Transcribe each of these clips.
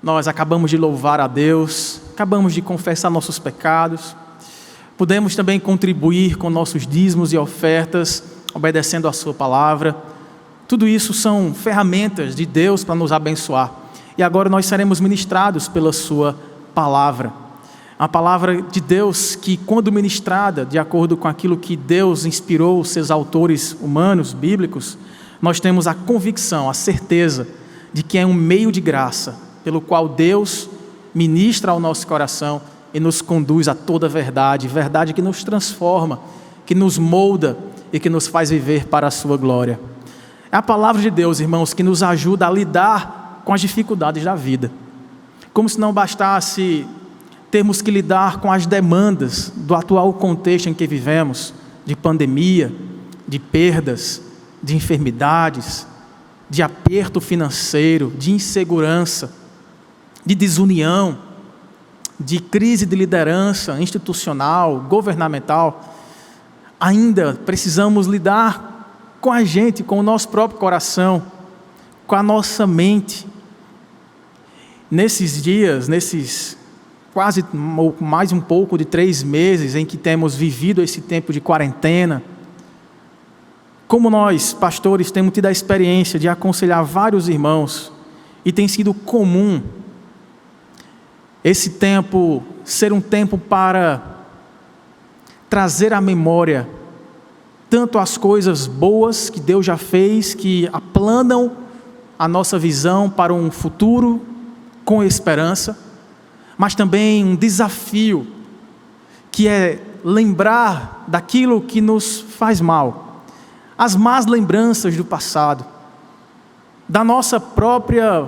nós acabamos de louvar a Deus, acabamos de confessar nossos pecados, podemos também contribuir com nossos dízimos e ofertas, obedecendo a sua palavra. Tudo isso são ferramentas de Deus para nos abençoar. E agora nós seremos ministrados pela sua palavra. A palavra de Deus que, quando ministrada, de acordo com aquilo que Deus inspirou os seus autores humanos, bíblicos, nós temos a convicção, a certeza de que é um meio de graça, pelo qual Deus ministra ao nosso coração e nos conduz a toda a verdade, verdade que nos transforma, que nos molda e que nos faz viver para a sua glória. É a palavra de Deus, irmãos, que nos ajuda a lidar com as dificuldades da vida. Como se não bastasse termos que lidar com as demandas do atual contexto em que vivemos, de pandemia, de perdas, de enfermidades, de aperto financeiro, de insegurança, de desunião, de crise de liderança institucional, governamental. Ainda precisamos lidar com a gente, com o nosso próprio coração, com a nossa mente. Nesses dias, nesses quase mais um pouco de 3 meses em que temos vivido esse tempo de quarentena, como nós, pastores, temos tido a experiência de aconselhar vários irmãos, e tem sido comum esse tempo ser um tempo para trazer à memória tanto as coisas boas que Deus já fez, que aplanam a nossa visão para um futuro com esperança, mas também um desafio, que é lembrar daquilo que nos faz mal, as más lembranças do passado, da nossa própria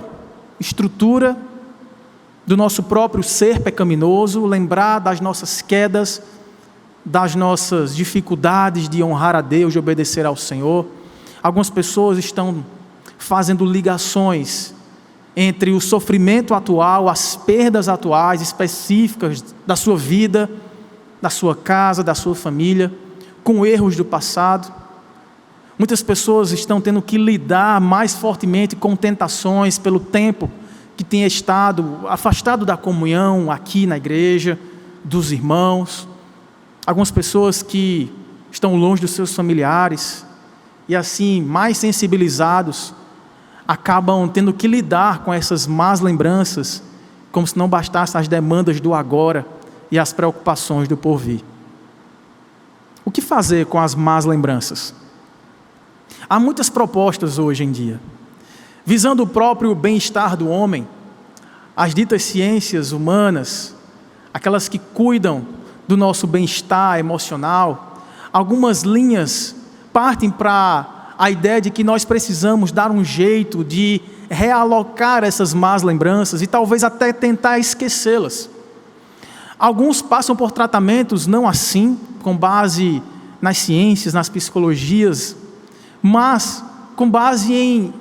estrutura, do nosso próprio ser pecaminoso, lembrar das nossas quedas, das nossas dificuldades de honrar a Deus, de obedecer ao Senhor. Algumas pessoas estão fazendo ligações entre o sofrimento atual, as perdas atuais específicas da sua vida, da sua casa, da sua família, com erros do passado. Muitas pessoas estão tendo que lidar mais fortemente com tentações pelo tempo que tem estado afastado da comunhão aqui na igreja, dos irmãos. Algumas pessoas que estão longe dos seus familiares e assim, mais sensibilizados, acabam tendo que lidar com essas más lembranças, como se não bastassem as demandas do agora e as preocupações do porvir. O que fazer com as más lembranças? Há muitas propostas hoje em dia, visando o próprio bem-estar do homem, as ditas ciências humanas, aquelas que cuidam do nosso bem-estar emocional. Algumas linhas partem para a ideia de que nós precisamos dar um jeito de realocar essas más lembranças e talvez até tentar esquecê-las. Alguns passam por tratamentos não assim, com base nas ciências, nas psicologias, mas com base em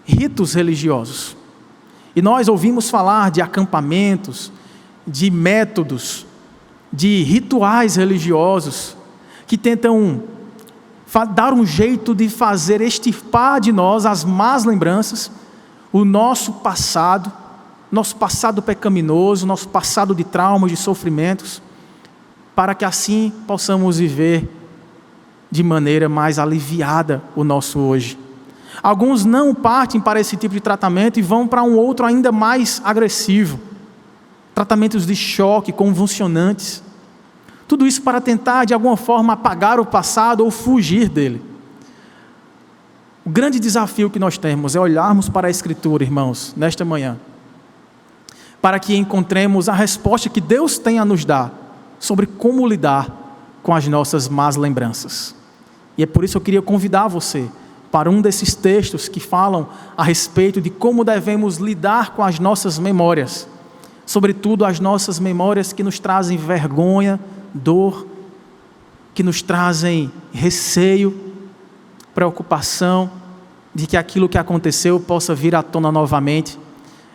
ritos religiosos. E nós ouvimos falar de acampamentos, de métodos, de rituais religiosos que tentam dar um jeito de fazer extirpar de nós as más lembranças, o nosso passado pecaminoso, nosso passado de traumas, de sofrimentos, para que assim possamos viver de maneira mais aliviada o nosso hoje. Alguns não partem para esse tipo de tratamento e vão para um outro ainda mais agressivo, tratamentos de choque, convulsionantes. Tudo isso para tentar, de alguma forma, apagar o passado ou fugir dele. O grande desafio que nós temos é olharmos para a Escritura, irmãos, nesta manhã, para que encontremos a resposta que Deus tem a nos dar sobre como lidar com as nossas más lembranças. E é por isso que eu queria convidar você para um desses textos que falam a respeito de como devemos lidar com as nossas memórias, sobretudo as nossas memórias que nos trazem vergonha, dor, que nos trazem receio, preocupação de que aquilo que aconteceu possa vir à tona novamente.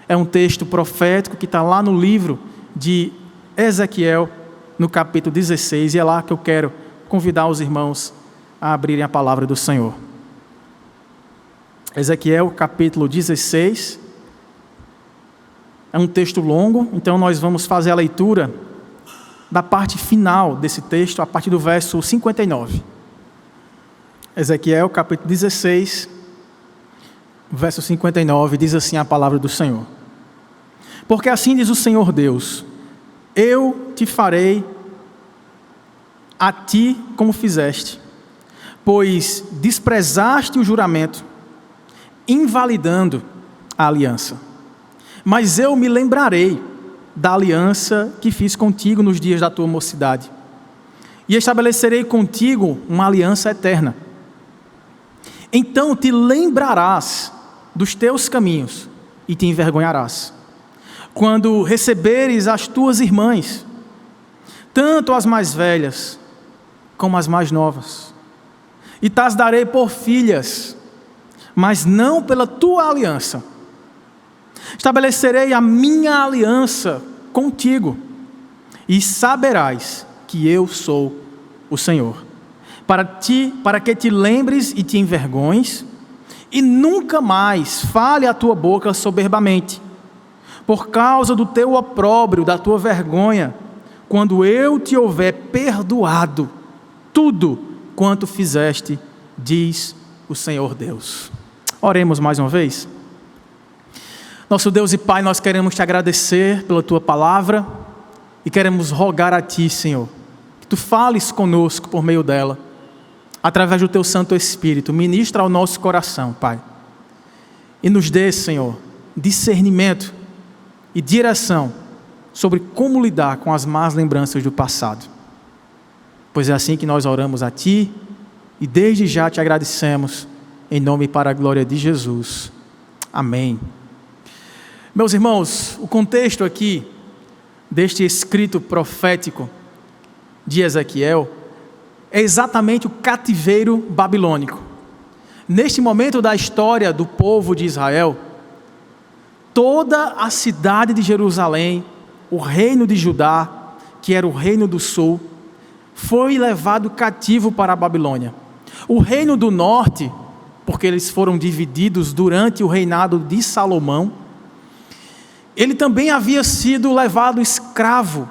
É um texto profético que está lá no livro de Ezequiel, no capítulo 16, e é lá que eu quero convidar os irmãos a abrirem a palavra do Senhor. Ezequiel, capítulo 16, É um texto longo, então nós vamos fazer a leitura da parte final desse texto, a partir do verso 59. Ezequiel, capítulo 16, verso 59, diz assim a palavra do Senhor. Porque assim diz o Senhor Deus: eu te farei a ti como fizeste, pois desprezaste o juramento, invalidando a aliança. Mas eu me lembrarei da aliança que fiz contigo nos dias da tua mocidade, e estabelecerei contigo uma aliança eterna. Então te lembrarás dos teus caminhos e te envergonharás, quando receberes as tuas irmãs, tanto as mais velhas como as mais novas, e t'as darei por filhas, mas não pela tua aliança. Estabelecerei a minha aliança contigo, e saberás que eu sou o Senhor, para que te lembres e te envergonhes, e nunca mais fale a tua boca soberbamente, por causa do teu opróbrio, da tua vergonha, quando eu te houver perdoado tudo quanto fizeste, diz o Senhor Deus. Oremos mais uma vez. Nosso Deus e Pai, nós queremos te agradecer pela tua palavra e queremos rogar a ti, Senhor, que tu fales conosco por meio dela, através do teu Santo Espírito. Ministra ao nosso coração, Pai, e nos dê, Senhor, discernimento e direção sobre como lidar com as más lembranças do passado. Pois é assim que nós oramos a ti e desde já te agradecemos, em nome e para a glória de Jesus. Amém. Meus irmãos, o contexto aqui deste escrito profético de Ezequiel é exatamente o cativeiro babilônico. Neste momento da história do povo de Israel, toda a cidade de Jerusalém, o reino de Judá, que era o reino do sul, foi levado cativo para a Babilônia. O reino do norte, porque eles foram divididos durante o reinado de Salomão, ele também havia sido levado escravo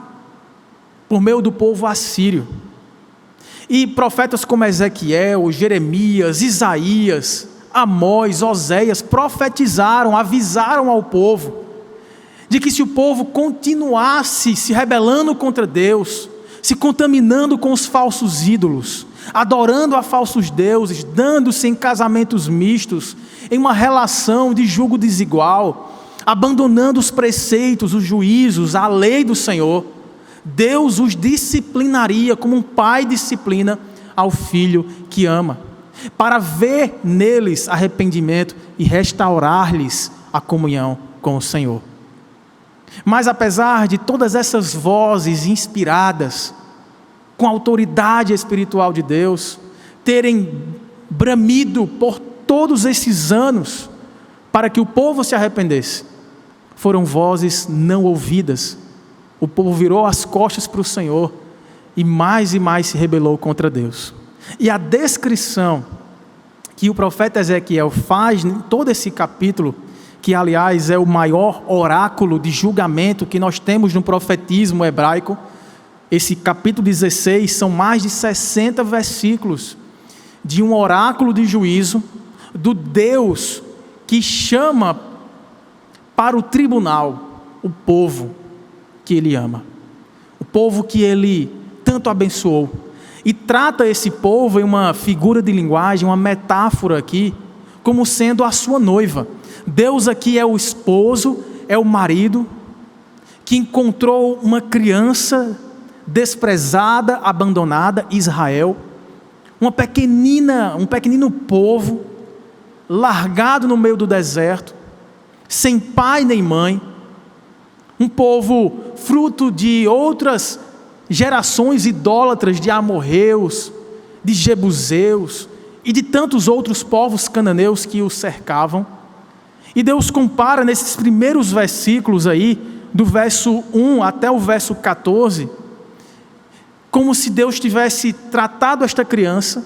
por meio do povo assírio. E profetas como Ezequiel, Jeremias, Isaías, Amós, Oséias profetizaram, avisaram ao povo de que se o povo continuasse se rebelando contra Deus, se contaminando com os falsos ídolos, adorando a falsos deuses, dando-se em casamentos mistos, em uma relação de jugo desigual, abandonando os preceitos, os juízos, a lei do Senhor, Deus os disciplinaria como um pai disciplina ao filho que ama, para ver neles arrependimento e restaurar-lhes a comunhão com o Senhor. Mas apesar de todas essas vozes inspiradas, com a autoridade espiritual de Deus, terem bramido por todos esses anos, para que o povo se arrependesse, foram vozes não ouvidas. O povo virou as costas para o Senhor e mais se rebelou contra Deus. E a descrição que o profeta Ezequiel faz em todo esse capítulo, que aliás é o maior oráculo de julgamento que nós temos no profetismo hebraico, esse capítulo 16 são mais de 60 versículos de um oráculo de juízo do Deus que chama para o tribunal o povo que ele ama, o povo que ele tanto abençoou, e trata esse povo em uma figura de linguagem, uma metáfora aqui, como sendo a sua noiva. Deus aqui é o esposo, é o marido, que encontrou uma criança desprezada, abandonada, Israel, um pequenino povo, largado no meio do deserto, sem pai nem mãe, um povo fruto de outras gerações idólatras de amorreus, de jebuseus e de tantos outros povos cananeus que o cercavam. E Deus compara nesses primeiros versículos aí, do verso 1 até o verso 14, como se Deus tivesse tratado esta criança,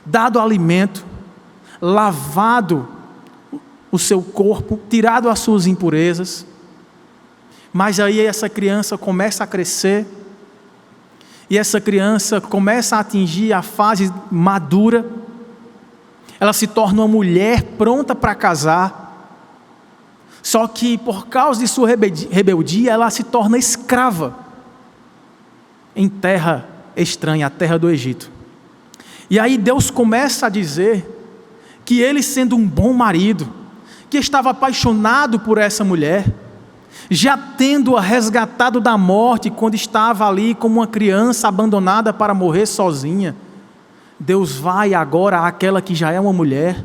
dado alimento, lavado o seu corpo, tirado as suas impurezas, Mas aí essa criança começa a crescer, e essa criança começa a atingir a fase madura, ela se torna uma mulher pronta para casar, só que por causa de sua rebeldia, ela se torna escrava em terra estranha, a terra do Egito. E aí Deus começa a dizer que ele, sendo um bom marido, que estava apaixonado por essa mulher, já tendo-a resgatado da morte quando estava ali como uma criança abandonada para morrer sozinha, Deus vai agora àquela que já é uma mulher,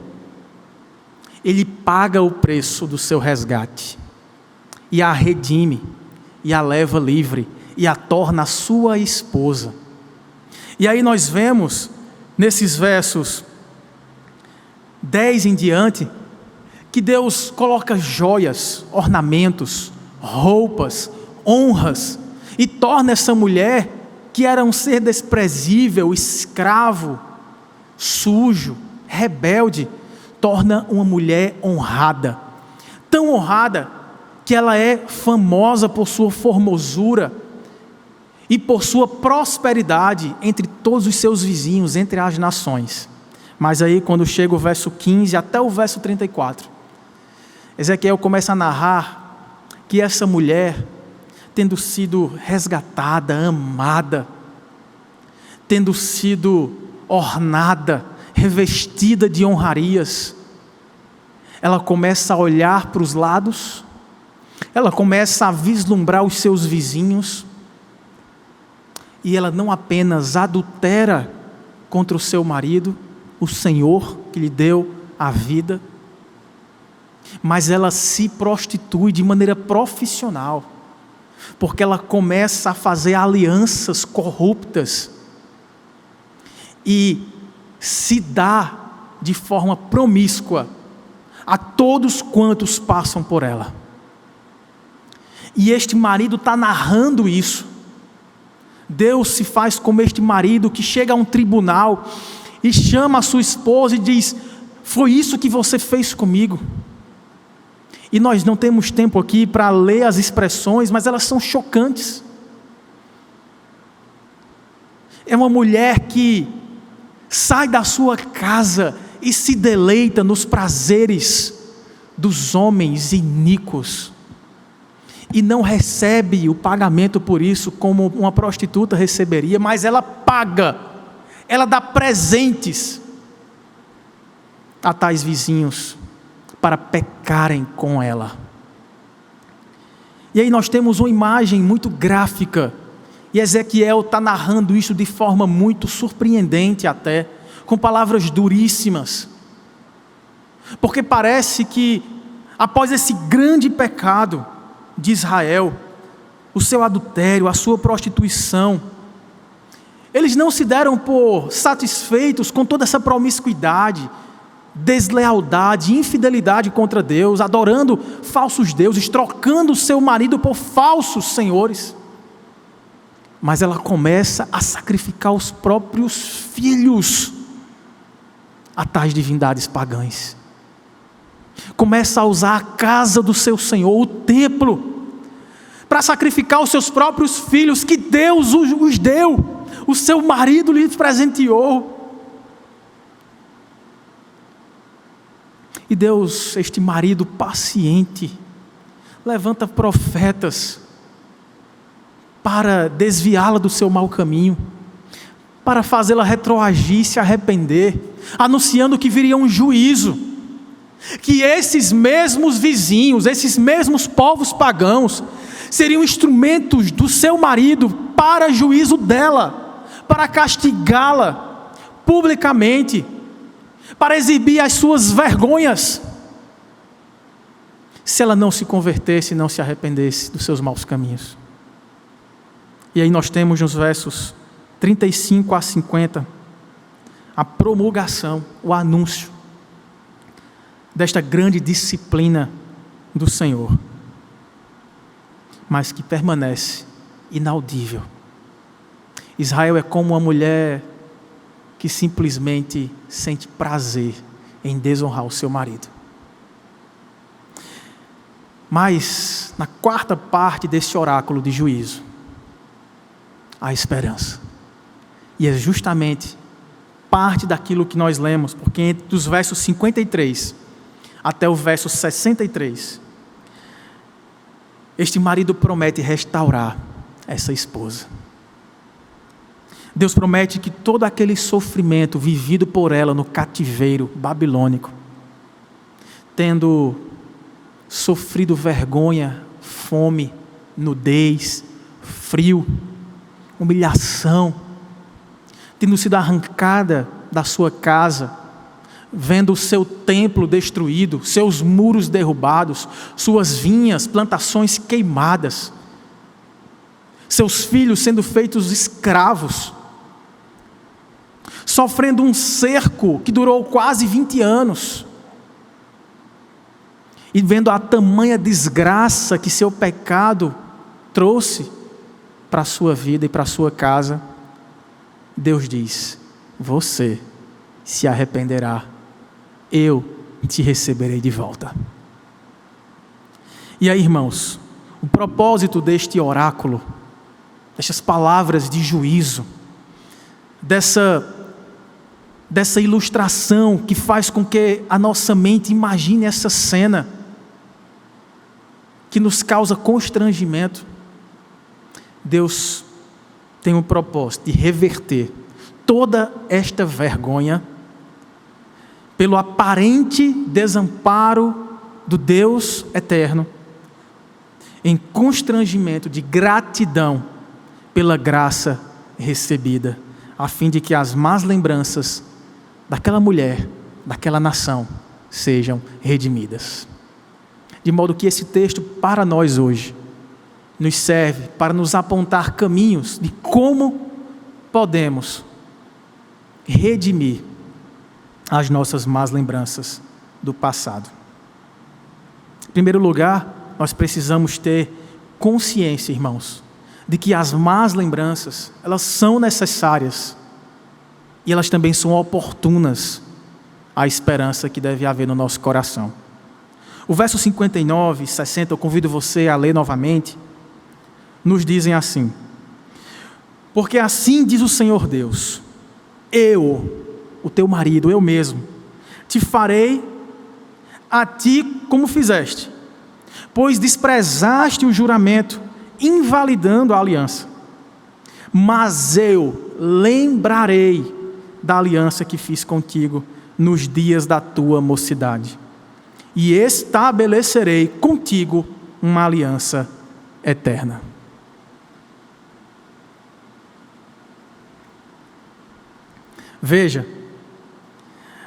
ele paga o preço do seu resgate, e a redime, e a leva livre, e a torna sua esposa. E aí nós vemos, nesses versos 10 em diante, que Deus coloca joias, ornamentos, roupas, honras, e torna essa mulher, que era um ser desprezível, escravo, sujo, rebelde, torna uma mulher honrada, tão honrada, que ela é famosa por sua formosura, e por sua prosperidade entre todos os seus vizinhos, entre as nações. Mas aí quando chega o verso 15 até o verso 34, Ezequiel começa a narrar que essa mulher, tendo sido resgatada, amada, tendo sido ornada, revestida de honrarias, ela começa a olhar para os lados, ela começa a vislumbrar os seus vizinhos, e ela não apenas adultera contra o seu marido, o Senhor que lhe deu a vida, mas ela se prostitui de maneira profissional, porque ela começa a fazer alianças corruptas e se dá de forma promíscua a todos quantos passam por ela. E este marido está narrando isso. Deus se faz como este marido que chega a um tribunal e chama a sua esposa e diz: foi isso que você fez comigo. E nós não temos tempo aqui para ler as expressões, mas elas são chocantes. É uma mulher que sai da sua casa e se deleita nos prazeres dos homens iníquos, e não recebe o pagamento por isso como uma prostituta receberia, mas ela paga, ela dá presentes a tais vizinhos para pecarem com ela. E aí nós temos uma imagem muito gráfica, e Ezequiel está narrando isso de forma muito surpreendente até, com palavras duríssimas, porque parece que após esse grande pecado de Israel, o seu adultério, a sua prostituição, eles não se deram por satisfeitos com toda essa promiscuidade, deslealdade, infidelidade contra Deus, adorando falsos deuses, trocando o seu marido por falsos senhores, mas ela começa a sacrificar os próprios filhos a tais divindades pagãs, começa a usar a casa do seu Senhor, o templo, para sacrificar os seus próprios filhos, que Deus os deu, o seu marido lhes presenteou. E Deus, este marido paciente, levanta profetas para desviá-la do seu mau caminho, para fazê-la retroagir, se arrepender, anunciando que viria um juízo, que esses mesmos vizinhos, esses mesmos povos pagãos, seriam instrumentos do seu marido para juízo dela, para castigá-la publicamente, para exibir as suas vergonhas, se ela não se convertesse, não se arrependesse dos seus maus caminhos. E aí nós temos nos versos 35 a 50, a promulgação, o anúncio desta grande disciplina do Senhor, mas que permanece inaudível. Israel é como uma mulher que simplesmente sente prazer em desonrar o seu marido. Mas na quarta parte desse oráculo de juízo, há esperança. E é justamente parte daquilo que nós lemos, porque entre os versos 53 até o verso 63, este marido promete restaurar essa esposa. Deus promete que todo aquele sofrimento vivido por ela no cativeiro babilônico, tendo sofrido vergonha, fome, nudez, frio, humilhação, tendo sido arrancada da sua casa, vendo o seu templo destruído, seus muros derrubados, suas vinhas, plantações queimadas, seus filhos sendo feitos escravos, sofrendo um cerco que durou quase 20 anos, e vendo a tamanha desgraça que seu pecado trouxe para a sua vida e para a sua casa, Deus diz: você se arrependerá, eu te receberei de volta. E aí, irmãos, o propósito deste oráculo, destas palavras de juízo, dessa ilustração que faz com que a nossa mente imagine essa cena, que nos causa constrangimento, Deus tem o propósito de reverter toda esta vergonha pelo aparente desamparo do Deus eterno, em constrangimento de gratidão pela graça recebida, a fim de que as más lembranças daquela mulher, daquela nação, sejam redimidas. De modo que esse texto, para nós hoje, nos serve para nos apontar caminhos de como podemos redimir as nossas más lembranças do passado. Em primeiro lugar, nós precisamos ter consciência, irmãos, de que as más lembranças, elas são necessárias e elas também são oportunas à esperança que deve haver no nosso coração. O verso 59 e 60, eu convido você a ler novamente, nos dizem assim: porque assim diz o Senhor Deus, eu, o teu marido, eu mesmo, te farei a ti como fizeste, pois desprezaste o juramento, invalidando a aliança. Mas eu lembrarei da aliança que fiz contigo nos dias da tua mocidade, e estabelecerei contigo uma aliança eterna. Veja,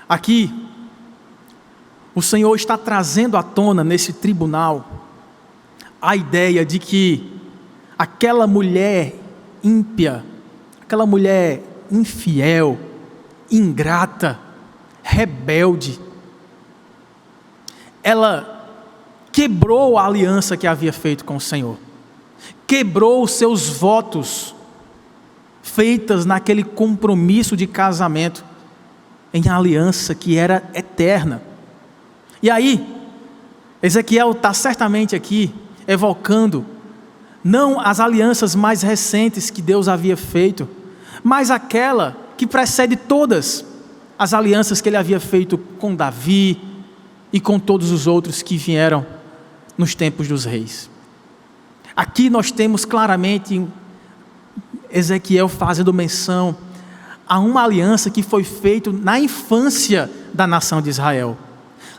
aqui o Senhor está trazendo à tona nesse tribunal a ideia de que aquela mulher ímpia, aquela mulher infiel, ingrata, rebelde, ela quebrou a aliança que havia feito com o Senhor, quebrou os seus votos feitas naquele compromisso de casamento em aliança que era eterna. E aí, Ezequiel está certamente aqui evocando não as alianças mais recentes que Deus havia feito, mas aquela que precede todas as alianças que ele havia feito com Davi e com todos os outros que vieram nos tempos dos reis. Aqui nós temos claramente Ezequiel fazendo menção a uma aliança que foi feita na infância da nação de Israel.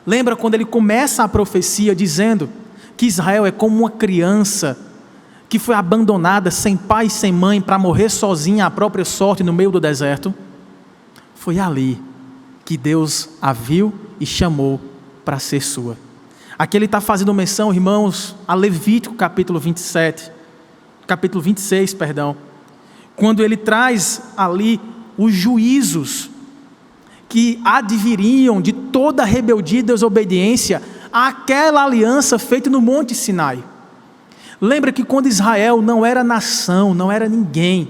Lembra quando ele começa a profecia dizendo que Israel é como uma criança que foi abandonada sem pai e sem mãe para morrer sozinha à própria sorte no meio do deserto? Foi ali que Deus a viu e chamou para ser sua. Aqui ele está fazendo menção, irmãos, a Levítico capítulo 26, quando ele traz ali os juízos que adviriam de toda a rebeldia e desobediência àquela aliança feita no Monte Sinai. Lembra que quando Israel não era nação, não era ninguém,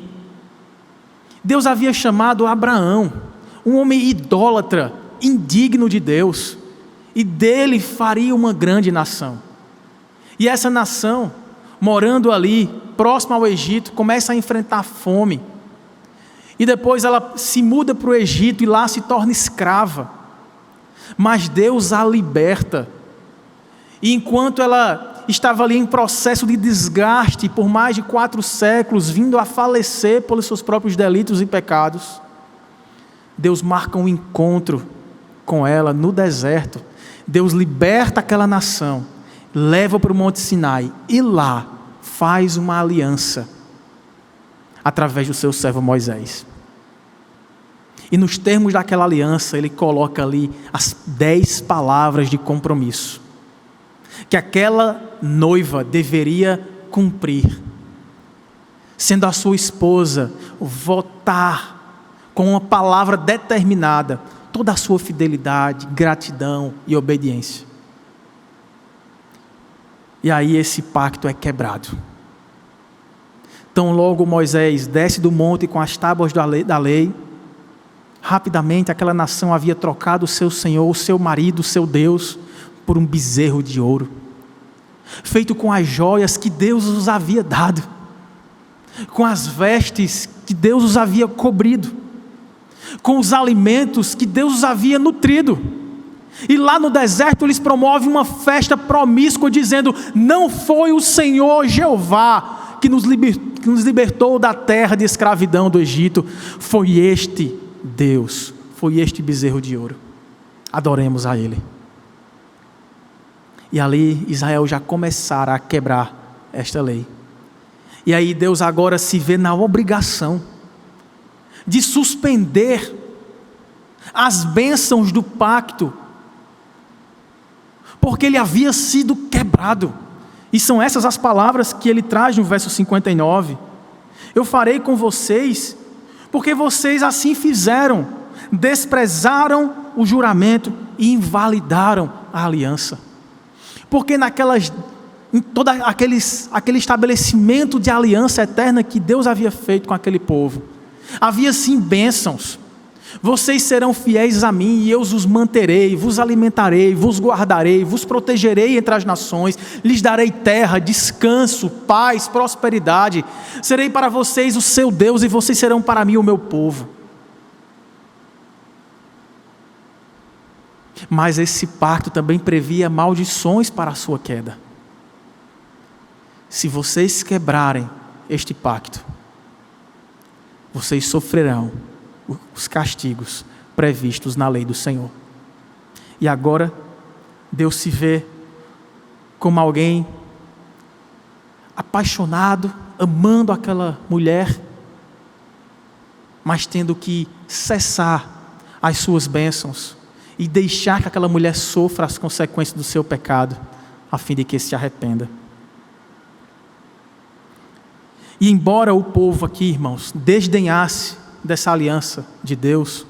Deus havia chamado Abraão, um homem idólatra, indigno de Deus, e dele faria uma grande nação. E essa nação, morando ali, próximo ao Egito, começa a enfrentar fome. E depois ela se muda para o Egito e lá se torna escrava. Mas Deus a liberta. E enquanto ela estava ali em processo de desgaste por mais de 4 séculos, vindo a falecer pelos seus próprios delitos e pecados, Deus marca um encontro com ela no deserto. Deus liberta aquela nação, leva para o Monte Sinai e lá faz uma aliança através do seu servo Moisés. E nos termos daquela aliança, ele coloca ali as 10 palavras de compromisso que aquela noiva deveria cumprir, sendo a sua esposa, votar com uma palavra determinada toda a sua fidelidade, gratidão e obediência. E aí esse pacto é quebrado. Então logo Moisés desce do monte com as tábuas da lei, rapidamente aquela nação havia trocado o seu Senhor, o seu marido, o seu Deus, por um bezerro de ouro, feito com as joias que Deus os havia dado, com as vestes que Deus os havia cobrido, com os alimentos que Deus os havia nutrido. E lá no deserto eles promovem uma festa promíscua, dizendo: não foi o Senhor Jeová que nos libertou da terra de escravidão do Egito, foi este Deus, foi este bezerro de ouro, adoremos a Ele. E ali Israel já começara a quebrar esta lei. E aí Deus agora se vê na obrigação de suspender as bênçãos do pacto, porque ele havia sido quebrado. E são essas as palavras que ele traz no verso 59. Eu farei com vocês, porque vocês assim fizeram, desprezaram o juramento e invalidaram a aliança. Porque em todo aquele estabelecimento de aliança eterna que Deus havia feito com aquele povo, havia sim bênçãos. Vocês serão fiéis a mim e eu os manterei, vos alimentarei, vos guardarei, vos protegerei entre as nações, lhes darei terra, descanso, paz, prosperidade. Serei para vocês o seu Deus e vocês serão para mim o meu povo. Mas esse pacto também previa maldições para a sua queda. Se vocês quebrarem este pacto, vocês sofrerão os castigos previstos na lei do Senhor. E agora, Deus se vê como alguém apaixonado, amando aquela mulher, mas tendo que cessar as suas bênçãos e deixar que aquela mulher sofra as consequências do seu pecado, a fim de que se arrependa. E embora o povo aqui, irmãos, desdenhasse dessa aliança de Deus,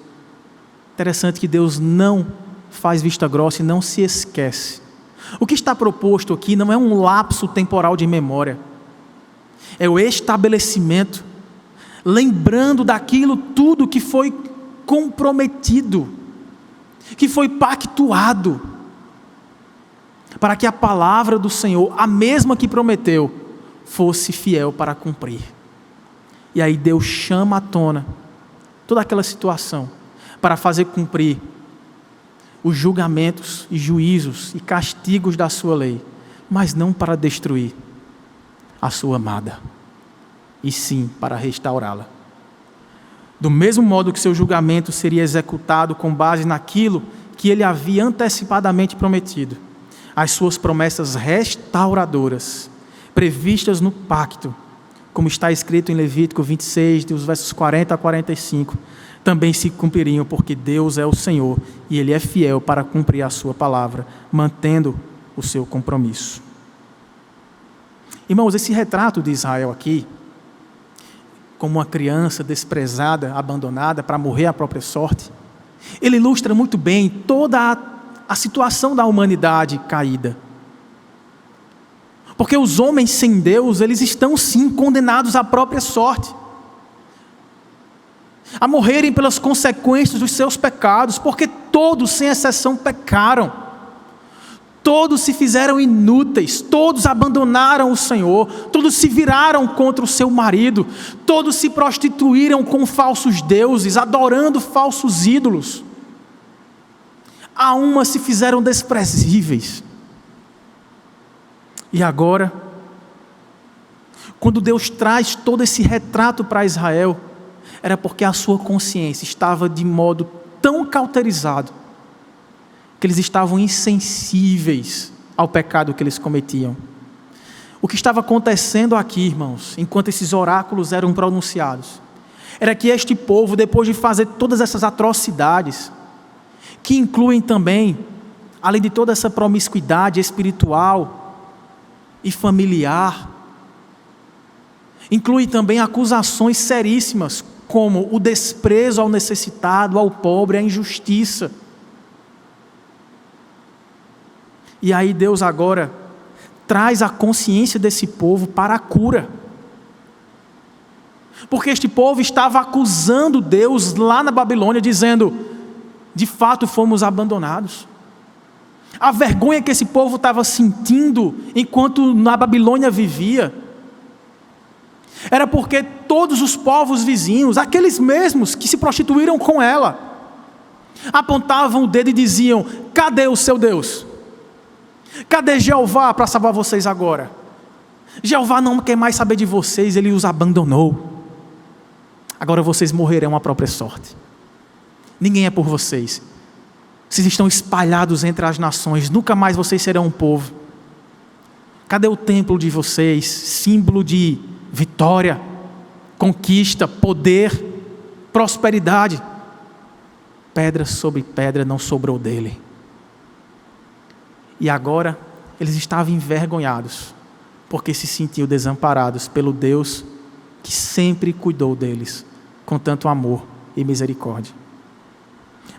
interessante que Deus não faz vista grossa e não se esquece. O que está proposto aqui não é um lapso temporal de memória, é o estabelecimento, lembrando daquilo tudo que foi comprometido, que foi pactuado, para que a palavra do Senhor, a mesma que prometeu, fosse fiel para cumprir. E aí Deus chama à tona toda aquela situação para fazer cumprir os julgamentos e juízos e castigos da sua lei, mas não para destruir a sua amada, e sim para restaurá-la. Do mesmo modo que seu julgamento seria executado com base naquilo que ele havia antecipadamente prometido, as suas promessas restauradoras, previstas no pacto, como está escrito em Levítico 26, dos versos 40 a 45, também se cumpririam, porque Deus é o Senhor e Ele é fiel para cumprir a sua palavra, mantendo o seu compromisso. Irmãos, esse retrato de Israel aqui, como uma criança desprezada, abandonada para morrer à própria sorte, ele ilustra muito bem toda a situação da humanidade caída. Porque os homens sem Deus, eles estão sim condenados à própria sorte, a morrerem pelas consequências dos seus pecados, porque todos, sem exceção, pecaram. Todos se fizeram inúteis, todos abandonaram o Senhor, todos se viraram contra o seu marido, todos se prostituíram com falsos deuses, adorando falsos ídolos. A uma se fizeram desprezíveis. E agora, quando Deus traz todo esse retrato para Israel, era porque a sua consciência estava de modo tão cauterizado, que eles estavam insensíveis ao pecado que eles cometiam. O que estava acontecendo aqui, irmãos, enquanto esses oráculos eram pronunciados, era que este povo, depois de fazer todas essas atrocidades, que incluem também, além de toda essa promiscuidade espiritual e familiar, inclui também acusações seríssimas, como o desprezo ao necessitado, ao pobre, a injustiça. E aí Deus agora traz a consciência desse povo para a cura. Porque este povo estava acusando Deus lá na Babilônia, dizendo: de fato fomos abandonados. A vergonha que esse povo estava sentindo enquanto na Babilônia vivia, era porque todos os povos vizinhos, aqueles mesmos que se prostituíram com ela, apontavam o dedo e diziam: cadê o seu Deus? Cadê Jeová para salvar vocês agora? Jeová não quer mais saber de vocês, ele os abandonou. Agora vocês morrerão à própria sorte. Ninguém é por vocês. Vocês estão espalhados entre as nações, nunca mais vocês serão um povo. Cadê o templo de vocês, símbolo de vitória, conquista, poder, prosperidade? Pedra sobre pedra não sobrou dele. E agora eles estavam envergonhados, porque se sentiam desamparados pelo Deus que sempre cuidou deles, com tanto amor e misericórdia.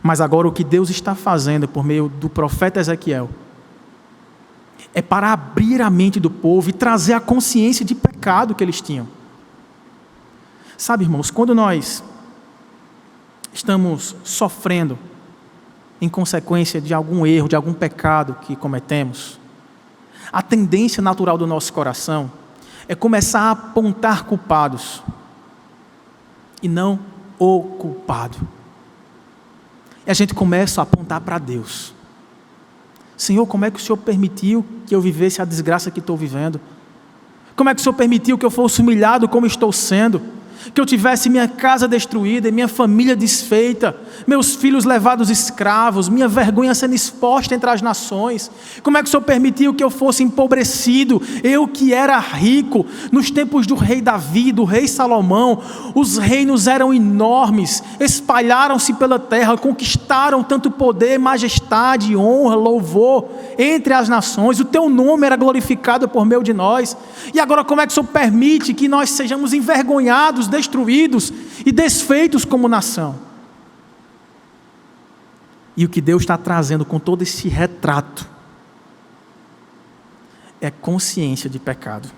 Mas agora o que Deus está fazendo por meio do profeta Ezequiel é para abrir a mente do povo e trazer a consciência de pecado que eles tinham. Sabe, irmãos, quando nós estamos sofrendo em consequência de algum erro, de algum pecado que cometemos, a tendência natural do nosso coração é começar a apontar culpados e não o culpado. E a gente começa a apontar para Deus. Senhor, como é que o Senhor permitiu que eu vivesse a desgraça que estou vivendo? Como é que o Senhor permitiu que eu fosse humilhado como estou sendo? Que eu tivesse minha casa destruída, minha família desfeita, meus filhos levados escravos, minha vergonha sendo exposta entre as nações? Como é que o Senhor permitiu que eu fosse empobrecido? Eu que era rico, nos tempos do rei Davi, do rei Salomão, os reinos eram enormes, espalharam-se pela terra, conquistaram tanto poder, majestade, honra, louvor entre as nações, o teu nome era glorificado por meio de nós. E agora como é que o Senhor permite que nós sejamos envergonhados, destruídos e desfeitos como nação? E o que Deus está trazendo com todo esse retrato é consciência de pecado.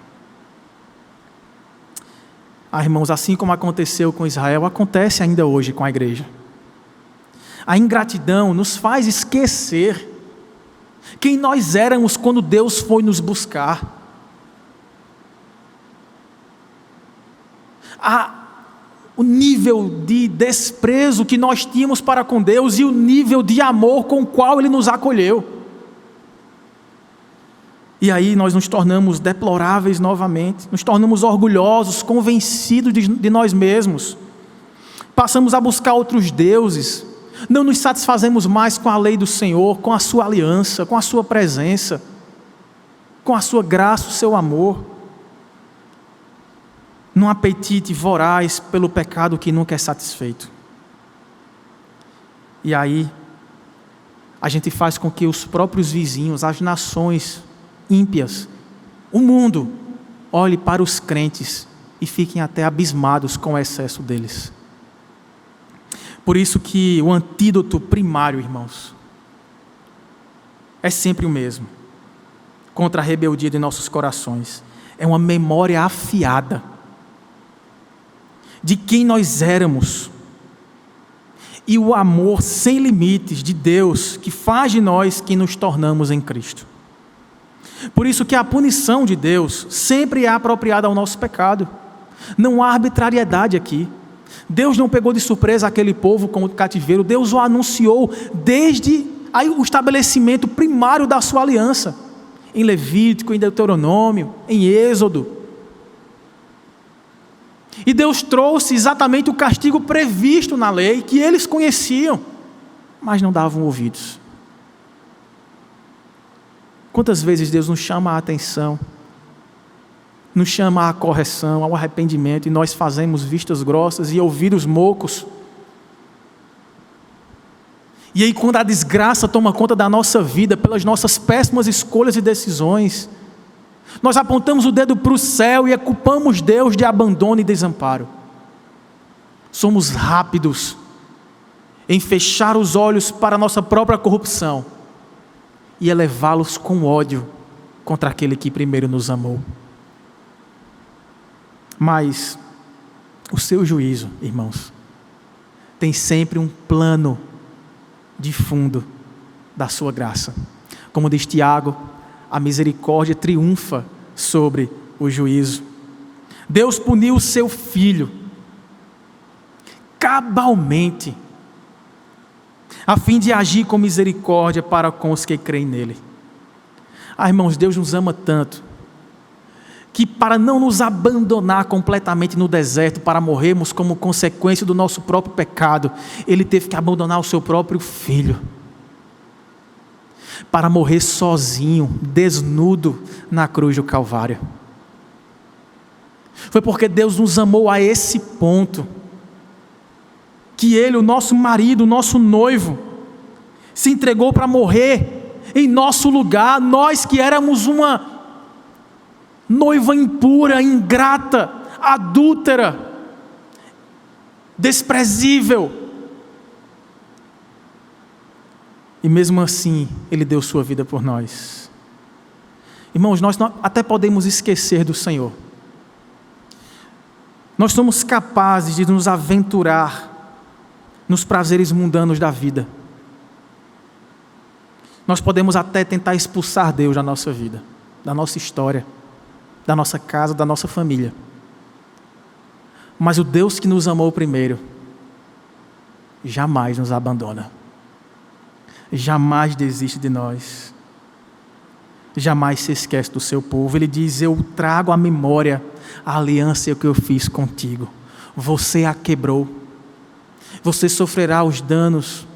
Irmãos, assim como aconteceu com Israel, acontece ainda hoje com a igreja. A ingratidão nos faz esquecer quem nós éramos quando Deus foi nos buscar. O nível de desprezo que nós tínhamos para com Deus e o nível de amor com o qual Ele nos acolheu. E aí nós nos tornamos deploráveis novamente, nos tornamos orgulhosos, convencidos de nós mesmos. Passamos a buscar outros deuses, não nos satisfazemos mais com a lei do Senhor, com a sua aliança, com a sua presença, com a sua graça, o seu amor. Num apetite voraz pelo pecado que nunca é satisfeito. E aí, a gente faz com que os próprios vizinhos, as nações ímpias, o mundo, olhe para os crentes e fiquem até abismados com o excesso deles. Por isso que o antídoto primário, irmãos, é sempre o mesmo, contra a rebeldia de nossos corações. É uma memória afiada de quem nós éramos e o amor sem limites de Deus que faz de nós quem nos tornamos em Cristo. Por isso que a punição de Deus sempre é apropriada ao nosso pecado. Não há arbitrariedade aqui. Deus não pegou de surpresa aquele povo com o cativeiro. Deus o anunciou desde o estabelecimento primário da sua aliança. Em Levítico, em Deuteronômio, em Êxodo. E Deus trouxe exatamente o castigo previsto na lei, que eles conheciam, mas não davam ouvidos. Quantas vezes Deus nos chama a atenção, nos chama à correção, ao arrependimento, e nós fazemos vistas grossas e ouvidos moucos. E aí, quando a desgraça toma conta da nossa vida, pelas nossas péssimas escolhas e decisões, nós apontamos o dedo para o céu e culpamos Deus de abandono e desamparo. Somos rápidos em fechar os olhos para a nossa própria corrupção e elevá-los com ódio contra aquele que primeiro nos amou. Mas o seu juízo, irmãos, tem sempre um plano de fundo da sua graça. Como diz Tiago, a misericórdia triunfa sobre o juízo. Deus puniu o seu filho cabalmente, a fim de agir com misericórdia para com os que creem nele. Irmãos, Deus nos ama tanto, que para não nos abandonar completamente no deserto, para morrermos como consequência do nosso próprio pecado, Ele teve que abandonar o seu próprio filho, para morrer sozinho, desnudo, na cruz do Calvário. Foi porque Deus nos amou a esse ponto, que Ele, o nosso marido, o nosso noivo, se entregou para morrer em nosso lugar, nós que éramos uma noiva impura, ingrata, adúltera, desprezível. E mesmo assim, Ele deu sua vida por nós. Irmãos, nós até podemos esquecer do Senhor. Nós somos capazes de nos aventurar nos prazeres mundanos da vida. Nós podemos até tentar expulsar Deus da nossa vida, da nossa história, da nossa casa, da nossa família. Mas o Deus que nos amou primeiro, jamais nos abandona. Jamais desiste de nós. Jamais se esquece do seu povo. Ele diz: eu trago à memória a aliança que eu fiz contigo. Você a quebrou. Você sofrerá os danos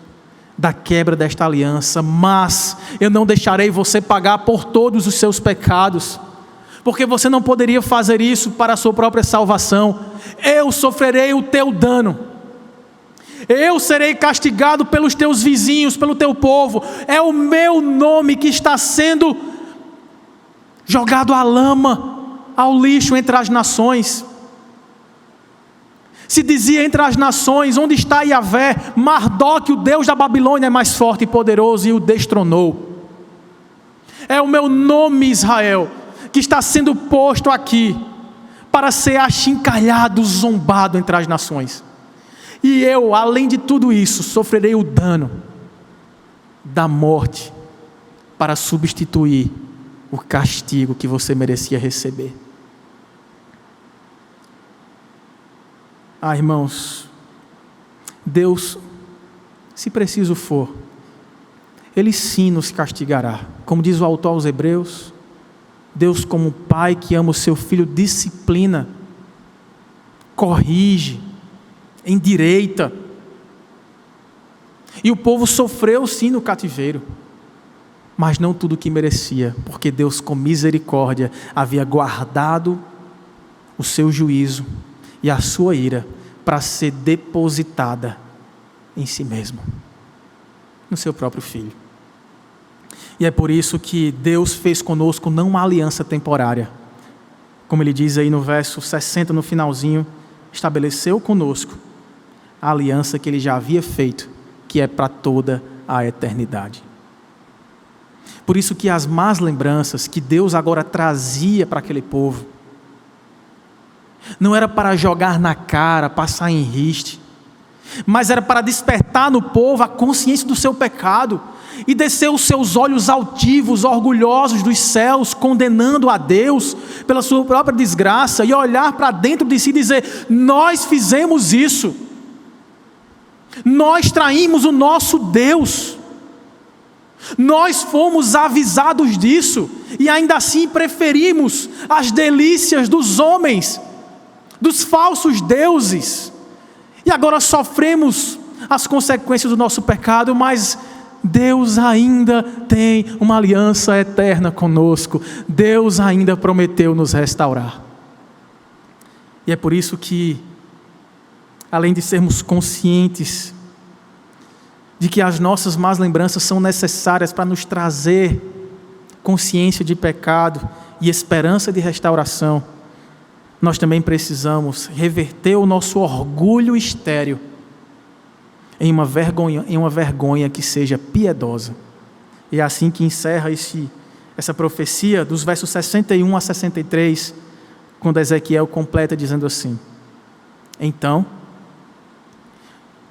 da quebra desta aliança, mas eu não deixarei você pagar por todos os seus pecados, porque você não poderia fazer isso para a sua própria salvação. Eu sofrerei o teu dano, eu serei castigado pelos teus vizinhos, pelo teu povo. É o meu nome que está sendo jogado à lama, ao lixo entre as nações. Se dizia entre as nações: onde está Yahvé? Mardoque, o Deus da Babilônia, é mais forte e poderoso, e o destronou. É o meu nome, Israel, que está sendo posto aqui para ser achincalhado, zombado entre as nações. E eu, além de tudo isso, sofrerei o dano da morte para substituir o castigo que você merecia receber. Irmãos, Deus, se preciso for, Ele sim nos castigará. Como diz o autor aos Hebreus, Deus, como pai que ama o seu filho, disciplina, corrige, endireita. E o povo sofreu sim no cativeiro, mas não tudo o que merecia, porque Deus, com misericórdia, havia guardado o seu juízo e a sua ira para ser depositada em si mesmo, no seu próprio Filho. E é por isso que Deus fez conosco não uma aliança temporária, como Ele diz aí no verso 60, no finalzinho, estabeleceu conosco a aliança que Ele já havia feito, que é para toda a eternidade. Por isso que as más lembranças que Deus agora trazia para aquele povo, não era para jogar na cara, passar em riste, mas era para despertar no povo a consciência do seu pecado, e descer os seus olhos altivos, orgulhosos dos céus, condenando a Deus pela sua própria desgraça, e olhar para dentro de si e dizer: nós fizemos isso, nós traímos o nosso Deus, nós fomos avisados disso, e ainda assim preferimos as delícias dos homens, dos falsos deuses, e agora sofremos as consequências do nosso pecado, mas Deus ainda tem uma aliança eterna conosco, Deus ainda prometeu nos restaurar. E é por isso que, além de sermos conscientes de que as nossas más lembranças são necessárias para nos trazer consciência de pecado e esperança de restauração, nós também precisamos reverter o nosso orgulho estéril em uma vergonha que seja piedosa. E é assim que encerra essa profecia dos versos 61 a 63, quando Ezequiel completa dizendo assim: então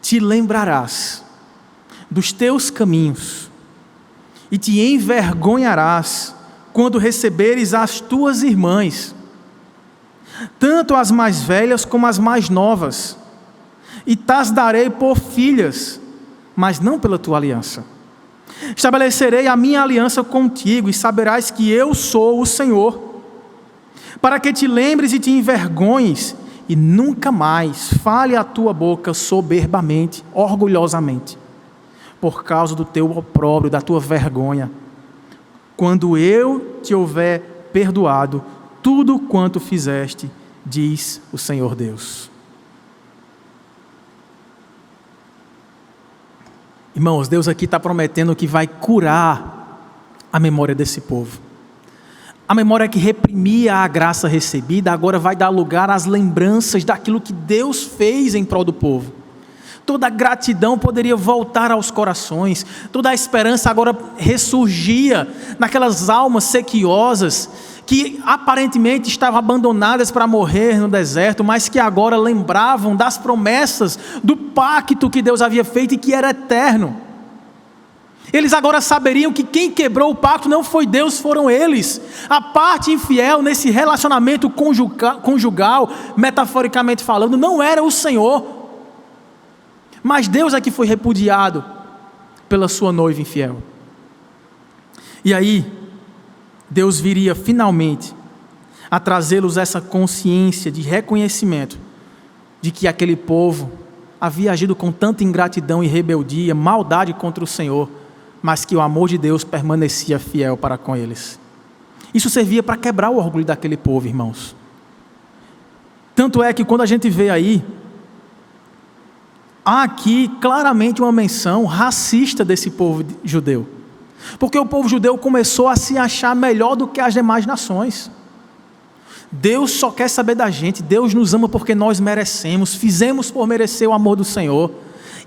te lembrarás dos teus caminhos e te envergonharás quando receberes as tuas irmãs, tanto as mais velhas como as mais novas, e t'as darei por filhas, mas não pela tua aliança. Estabelecerei a minha aliança contigo, e saberás que eu sou o Senhor, para que te lembres e te envergonhes, e nunca mais fale a tua boca soberbamente, orgulhosamente, por causa do teu opróbrio, da tua vergonha, quando eu te houver perdoado tudo quanto fizeste, diz o Senhor Deus. Irmãos, Deus aqui está prometendo que vai curar a memória desse povo. A memória que reprimia a graça recebida, agora vai dar lugar às lembranças daquilo que Deus fez em prol do povo. Toda a gratidão poderia voltar aos corações, toda a esperança agora ressurgia naquelas almas sequiosas, que aparentemente estavam abandonadas para morrer no deserto, mas que agora lembravam das promessas do pacto que Deus havia feito e que era eterno. Eles agora saberiam que quem quebrou o pacto não foi Deus, foram eles. A parte infiel nesse relacionamento conjugal, metaforicamente falando, não era o Senhor, mas Deus é que foi repudiado pela sua noiva infiel. E aí Deus viria finalmente a trazê-los essa consciência de reconhecimento de que aquele povo havia agido com tanta ingratidão e rebeldia, maldade contra o Senhor, mas que o amor de Deus permanecia fiel para com eles. Isso servia para quebrar o orgulho daquele povo, irmãos. Tanto é que quando a gente vê aí, há aqui claramente uma menção racista desse povo judeu. Porque o povo judeu começou a se achar melhor do que as demais nações. Deus só quer saber da gente, Deus nos ama porque nós merecemos, fizemos por merecer o amor do Senhor.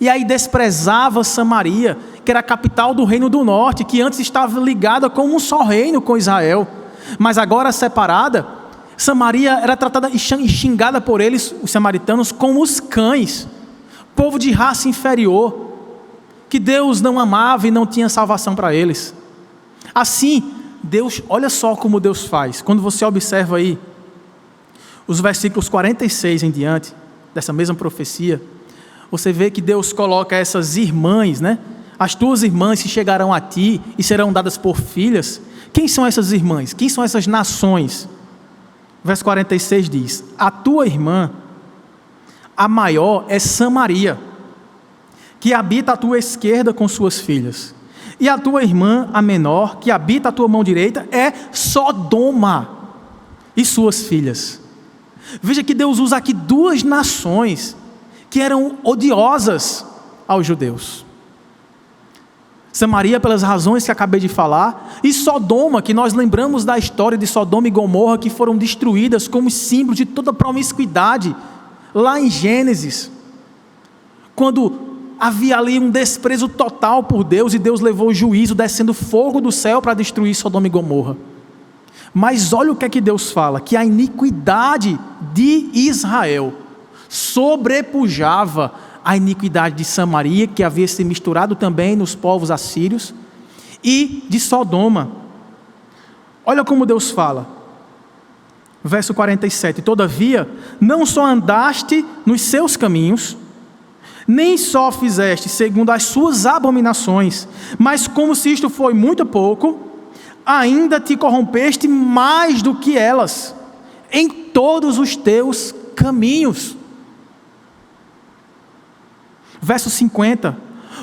E aí desprezava Samaria, que era a capital do reino do norte, que antes estava ligada como um só reino com Israel, mas agora separada. Samaria era tratada e xingada por eles, os samaritanos, como os cães, povo de raça inferior, que Deus não amava e não tinha salvação para eles. Assim, Deus, olha só como Deus faz. Quando você observa aí os versículos 46 em diante, dessa mesma profecia, você vê que Deus coloca essas irmãs, né? As tuas irmãs se chegarão a ti e serão dadas por filhas. Quem são essas irmãs? Quem são essas nações? Verso 46 diz: a tua irmã, a maior, é Samaria, que habita à tua esquerda com suas filhas. E a tua irmã, a menor, que habita à tua mão direita, é Sodoma e suas filhas. Veja que Deus usa aqui duas nações que eram odiosas aos judeus. Samaria, pelas razões que acabei de falar, e Sodoma, que nós lembramos da história de Sodoma e Gomorra, que foram destruídas como símbolo de toda promiscuidade, lá em Gênesis, quando havia ali um desprezo total por Deus, e Deus levou o juízo, descendo fogo do céu para destruir Sodoma e Gomorra. Mas olha o que é que Deus fala, que a iniquidade de Israel sobrepujava a iniquidade de Samaria, que havia se misturado também nos povos assírios, e de Sodoma. Olha como Deus fala. Verso 47. Todavia, não só andaste nos seus caminhos, nem só fizeste segundo as suas abominações, mas como se isto foi muito pouco, ainda te corrompeste mais do que elas, em todos os teus caminhos. Verso 50.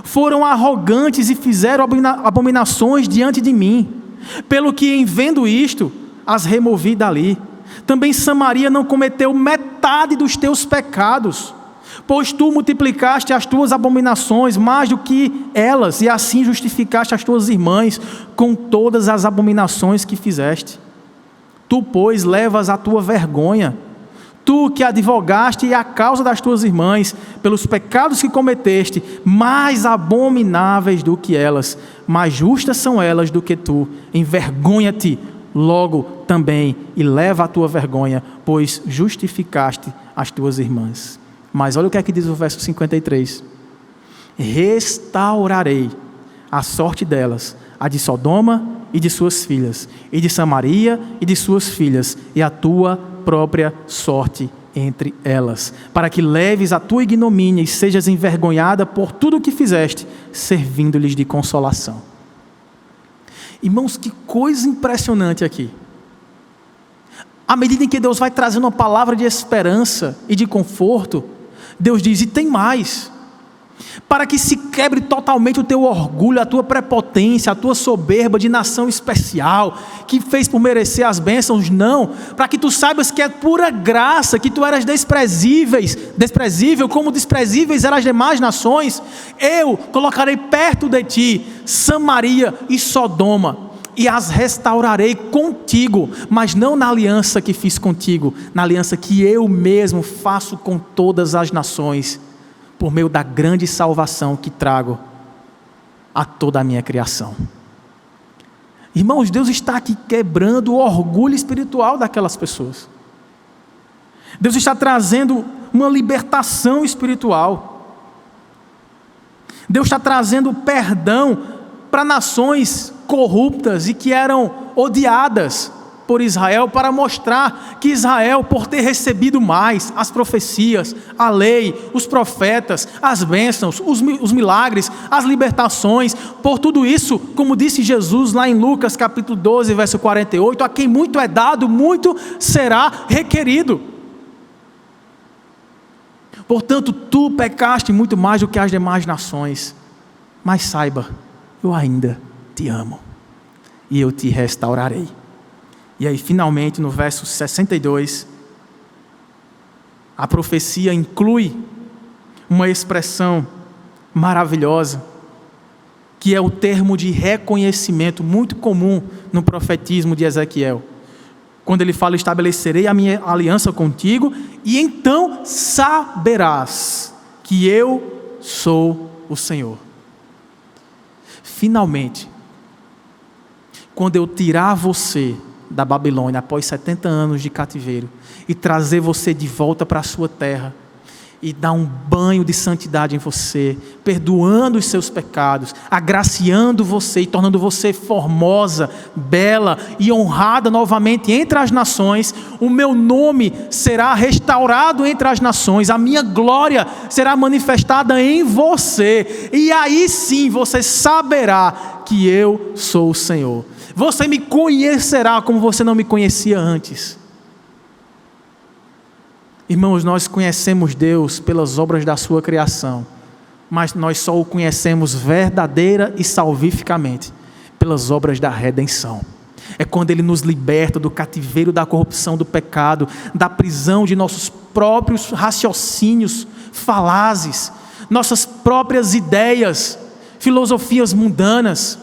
Foram arrogantes e fizeram abominações diante de mim, pelo que em vendo isto, as removi dali. Também Samaria não cometeu metade dos teus pecados, pois tu multiplicaste as tuas abominações mais do que elas, e assim justificaste as tuas irmãs com todas as abominações que fizeste. Tu, pois, levas a tua vergonha, tu que advogaste a causa das tuas irmãs, pelos pecados que cometeste, mais abomináveis do que elas, mais justas são elas do que tu. Envergonha-te logo também, e leva a tua vergonha, pois justificaste as tuas irmãs. Mas olha o que é que diz o verso 53. Restaurarei a sorte delas, a de Sodoma e de suas filhas, e de Samaria e de suas filhas, e a tua própria sorte entre elas, para que leves a tua ignomínia e sejas envergonhada por tudo o que fizeste, servindo-lhes de consolação. Irmãos, que coisa impressionante aqui. À medida em que Deus vai trazendo uma palavra de esperança e de conforto, Deus diz, e tem mais, para que se quebre totalmente o teu orgulho, a tua prepotência, a tua soberba de nação especial, que fez por merecer as bênçãos, não, para que tu saibas que é pura graça, que tu eras desprezível, como desprezíveis eram as demais nações, eu colocarei perto de ti Samaria e Sodoma, e as restaurarei contigo, mas não na aliança que fiz contigo, na aliança que eu mesmo faço com todas as nações, por meio da grande salvação que trago a toda a minha criação. Irmãos, Deus está aqui quebrando o orgulho espiritual daquelas pessoas. Deus está trazendo uma libertação espiritual. Deus está trazendo perdão para nações corruptas e que eram odiadas por Israel, para mostrar que Israel, por ter recebido mais as profecias, a lei, os profetas, as bênçãos, os milagres, as libertações, por tudo isso, como disse Jesus lá em Lucas capítulo 12, verso 48, a quem muito é dado, muito será requerido. Portanto, tu pecaste muito mais do que as demais nações, mas saiba, eu ainda te amo, e eu te restaurarei. E aí, finalmente, no verso 62, a profecia inclui uma expressão maravilhosa, que é o termo de reconhecimento muito comum no profetismo de Ezequiel. Quando ele fala, estabelecerei a minha aliança contigo, e então saberás que eu sou o Senhor. Finalmente, quando eu tirar você da Babilônia após 70 anos de cativeiro e trazer você de volta para a sua terra e dar um banho de santidade em você, perdoando os seus pecados, agraciando você e tornando você formosa, bela e honrada novamente entre as nações, o meu nome será restaurado entre as nações, a minha glória será manifestada em você, e aí sim você saberá que eu sou o Senhor. Você me conhecerá como você não me conhecia antes. Irmãos, nós conhecemos Deus pelas obras da sua criação, mas nós só o conhecemos verdadeira e salvificamente pelas obras da redenção. É quando Ele nos liberta do cativeiro da corrupção do pecado, da prisão de nossos próprios raciocínios falazes, nossas próprias ideias, filosofias mundanas,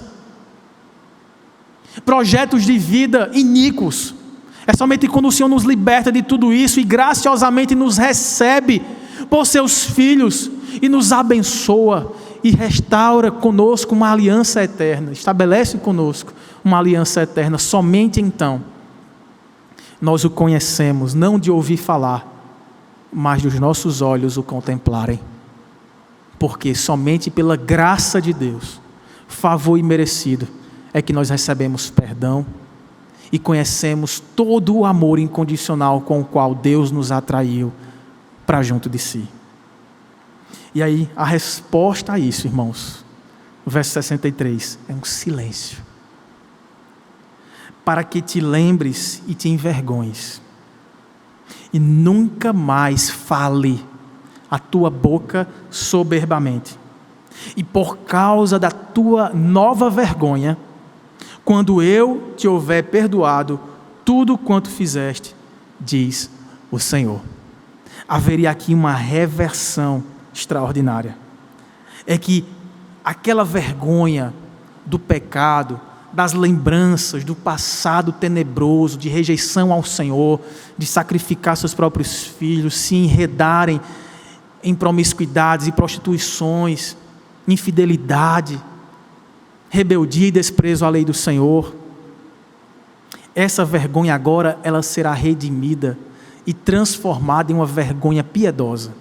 projetos de vida iníquos. É somente quando o Senhor nos liberta de tudo isso e graciosamente nos recebe por seus filhos e nos abençoa e restaura conosco uma aliança eterna, estabelece conosco uma aliança eterna. Somente então nós o conhecemos, não de ouvir falar, mas dos nossos olhos o contemplarem, porque somente pela graça de Deus, favor imerecido, é que nós recebemos perdão e conhecemos todo o amor incondicional com o qual Deus nos atraiu para junto de si. E aí, a resposta a isso, irmãos, no verso 63, é um silêncio. Para que te lembres e te envergonhes, e nunca mais fale a tua boca soberbamente. E por causa da tua nova vergonha, quando eu te houver perdoado tudo quanto fizeste, diz o Senhor. Haveria aqui uma reversão extraordinária. É que aquela vergonha do pecado, das lembranças do passado tenebroso, de rejeição ao Senhor, de sacrificar seus próprios filhos, se enredarem em promiscuidades e prostituições, infidelidade, rebeldia e desprezo à lei do Senhor. Essa vergonha agora, ela será redimida e transformada em uma vergonha piedosa.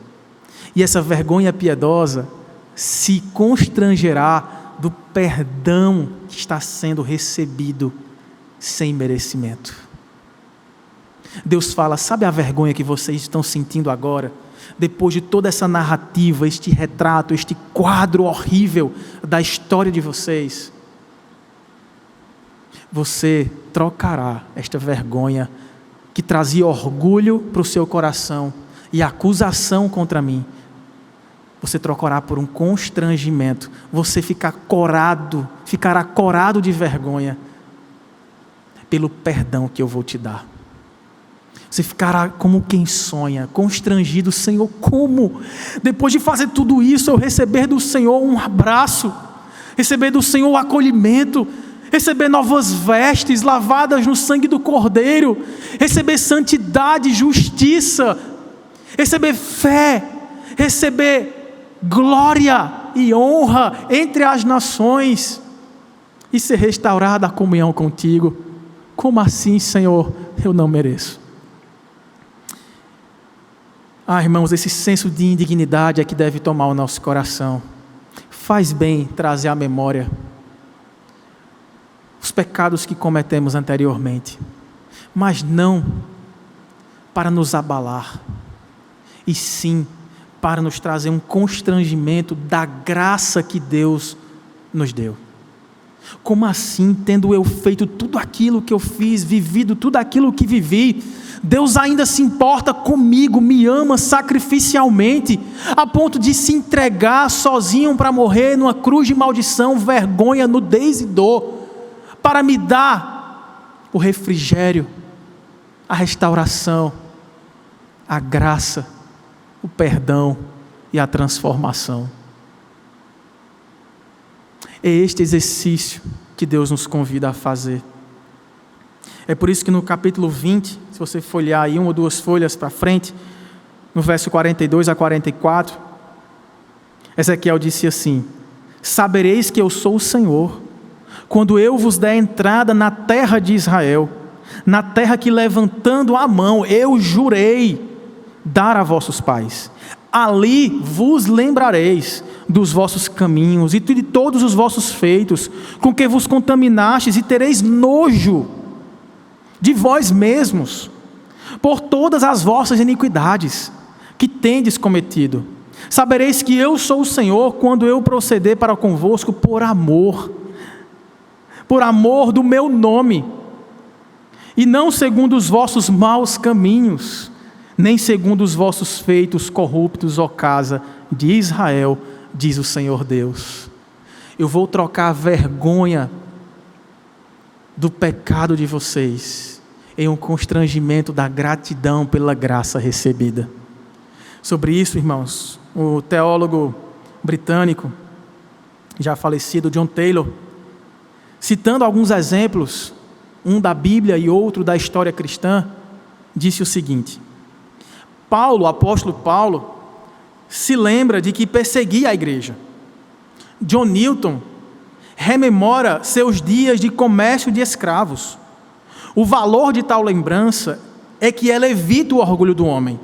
E essa vergonha piedosa se constrangerá do perdão que está sendo recebido sem merecimento. Deus fala: sabe a vergonha que vocês estão sentindo agora? Depois de toda essa narrativa, este retrato, este quadro horrível da história de vocês, você trocará esta vergonha que trazia orgulho para o seu coração e acusação contra mim. Você trocará por um constrangimento. Você ficará corado de vergonha pelo perdão que eu vou te dar. Você ficará como quem sonha, constrangido. Senhor, como? Depois de fazer tudo isso, eu receber do Senhor um abraço, receber do Senhor o acolhimento, receber novas vestes lavadas no sangue do Cordeiro, receber santidade, justiça, receber fé, receber glória e honra entre as nações e ser restaurada a comunhão contigo. Como assim, Senhor? Eu não mereço. Irmãos, esse senso de indignidade é que deve tomar o nosso coração. Faz bem trazer à memória os pecados que cometemos anteriormente, mas não para nos abalar, e sim para nos trazer um constrangimento da graça que Deus nos deu. Como assim, tendo eu feito tudo aquilo que eu fiz, vivido tudo aquilo que vivi, Deus ainda se importa comigo, me ama sacrificialmente, a ponto de se entregar sozinho para morrer numa cruz de maldição, vergonha, nudez e dor, para me dar o refrigério, a restauração, a graça, o perdão e a transformação. É este exercício que Deus nos convida a fazer. É por isso que no capítulo 20, se você folhear aí 1 ou 2 folhas para frente, no verso 42 a 44, Ezequiel disse assim: sabereis que eu sou o Senhor, quando eu vos der entrada na terra de Israel, na terra que levantando a mão eu jurei dar a vossos pais. Ali vos lembrareis dos vossos caminhos e de todos os vossos feitos, com que vos contaminastes, e tereis nojo de vós mesmos, por todas as vossas iniquidades que tendes cometido. Sabereis que eu sou o Senhor, quando eu proceder para convosco por amor do meu nome, e não segundo os vossos maus caminhos, nem segundo os vossos feitos corruptos, ó casa de Israel, diz o Senhor Deus. Eu vou trocar a vergonha do pecado de vocês em um constrangimento da gratidão pela graça recebida. Sobre isso, irmãos, o teólogo britânico, já falecido, John Taylor, citando alguns exemplos, um da Bíblia e outro da história cristã, disse o seguinte: Paulo, o apóstolo Paulo, se lembra de que perseguia a igreja. John Newton rememora seus dias de comércio de escravos. O valor de tal lembrança é que ela evita o orgulho do homem.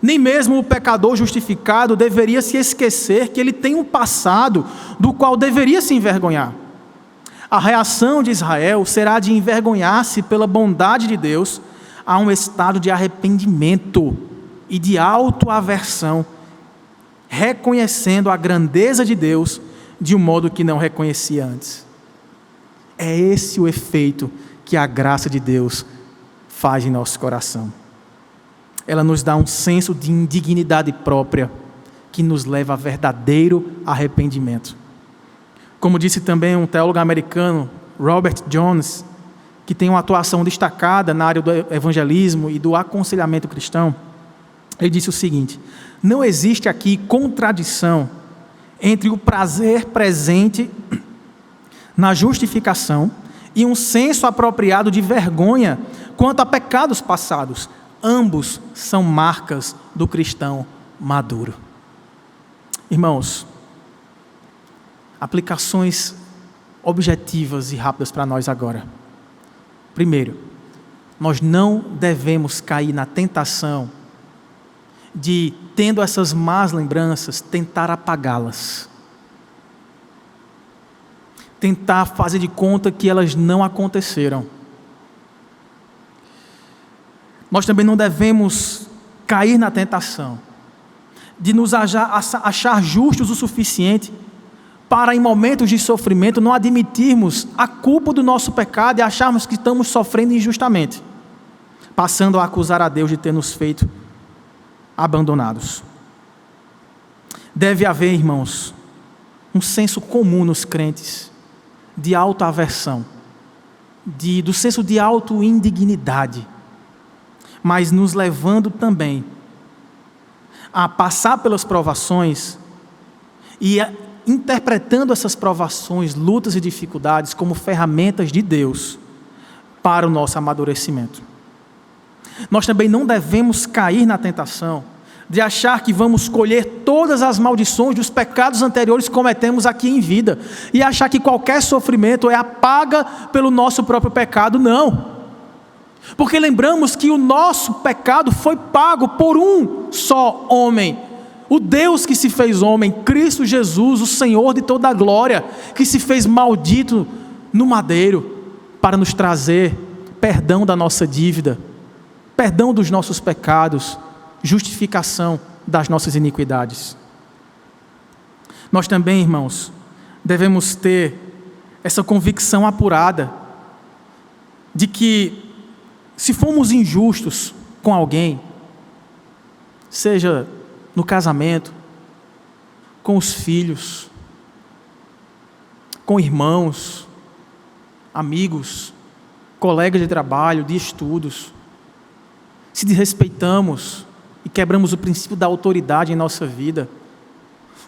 Nem mesmo o pecador justificado deveria se esquecer que ele tem um passado do qual deveria se envergonhar. a reação de Israel será de envergonhar-se pela bondade de Deus a um estado de arrependimento e de autoaversão, reconhecendo a grandeza de Deus de um modo que não reconhecia antes. É esse o efeito que a graça de Deus faz em nosso coração. Ela nos dá um senso de indignidade própria que nos leva a verdadeiro arrependimento. Como disse também um teólogo americano, Robert Jones, que tem uma atuação destacada na área do evangelismo e do aconselhamento cristão, ele disse o seguinte: não existe aqui contradição entre o prazer presente na justificação e um senso apropriado de vergonha quanto a pecados passados. Ambos são marcas do cristão maduro. Irmãos, aplicações objetivas e rápidas para nós agora. Primeiro, nós não devemos cair na tentação de, tendo essas más lembranças, tentar apagá-las. Tentar fazer de conta que elas não aconteceram. Nós também não devemos cair na tentação de nos achar justos o suficiente para, em momentos de sofrimento, não admitirmos a culpa do nosso pecado e acharmos que estamos sofrendo injustamente, passando a acusar a Deus de ter nos feito abandonados. Deve haver, irmãos, um senso comum nos crentes de autoaversão, do senso de auto-indignidade, mas nos levando também a passar pelas provações e interpretando essas provações, lutas e dificuldades como ferramentas de Deus para o nosso amadurecimento. Nós também não devemos cair na tentação de achar que vamos colher todas as maldições dos pecados anteriores que cometemos aqui em vida e achar que qualquer sofrimento é a paga pelo nosso próprio pecado. Não. Porque lembramos que o nosso pecado foi pago por um só homem, o Deus que se fez homem, Cristo Jesus, o Senhor de toda a glória, que se fez maldito no madeiro para nos trazer perdão da nossa dívida, perdão dos nossos pecados, justificação das nossas iniquidades. Nós também, irmãos, devemos ter essa convicção apurada de que, se formos injustos com alguém, seja no casamento, com os filhos, com irmãos, amigos, colegas de trabalho, de estudos, se desrespeitamos e quebramos o princípio da autoridade em nossa vida,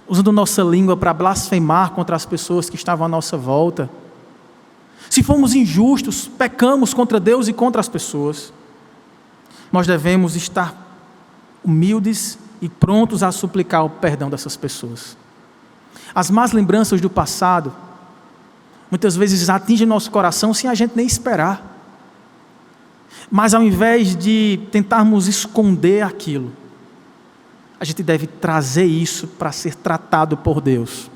usando nossa língua para blasfemar contra as pessoas que estavam à nossa volta, se formos injustos, pecamos contra Deus e contra as pessoas, nós devemos estar humildes e prontos a suplicar o perdão dessas pessoas. As más lembranças do passado muitas vezes atingem nosso coração sem a gente nem esperar. Mas ao invés de tentarmos esconder aquilo, a gente deve trazer isso para ser tratado por Deus,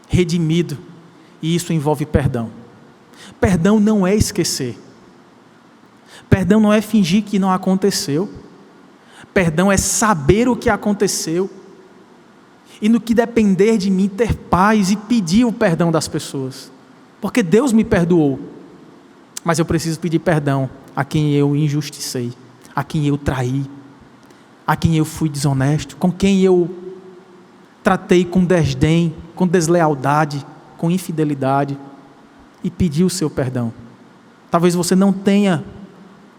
redimido, e isso envolve perdão. Perdão não é esquecer. Perdão não é fingir que não aconteceu. Perdão é saber o que aconteceu e, no que depender de mim, ter paz e pedir o perdão das pessoas. Porque Deus me perdoou, mas eu preciso pedir perdão a quem eu injusticei, a quem eu traí, a quem eu fui desonesto, com quem eu tratei com desdém, com deslealdade, com infidelidade, e pedir o seu perdão. Talvez você não tenha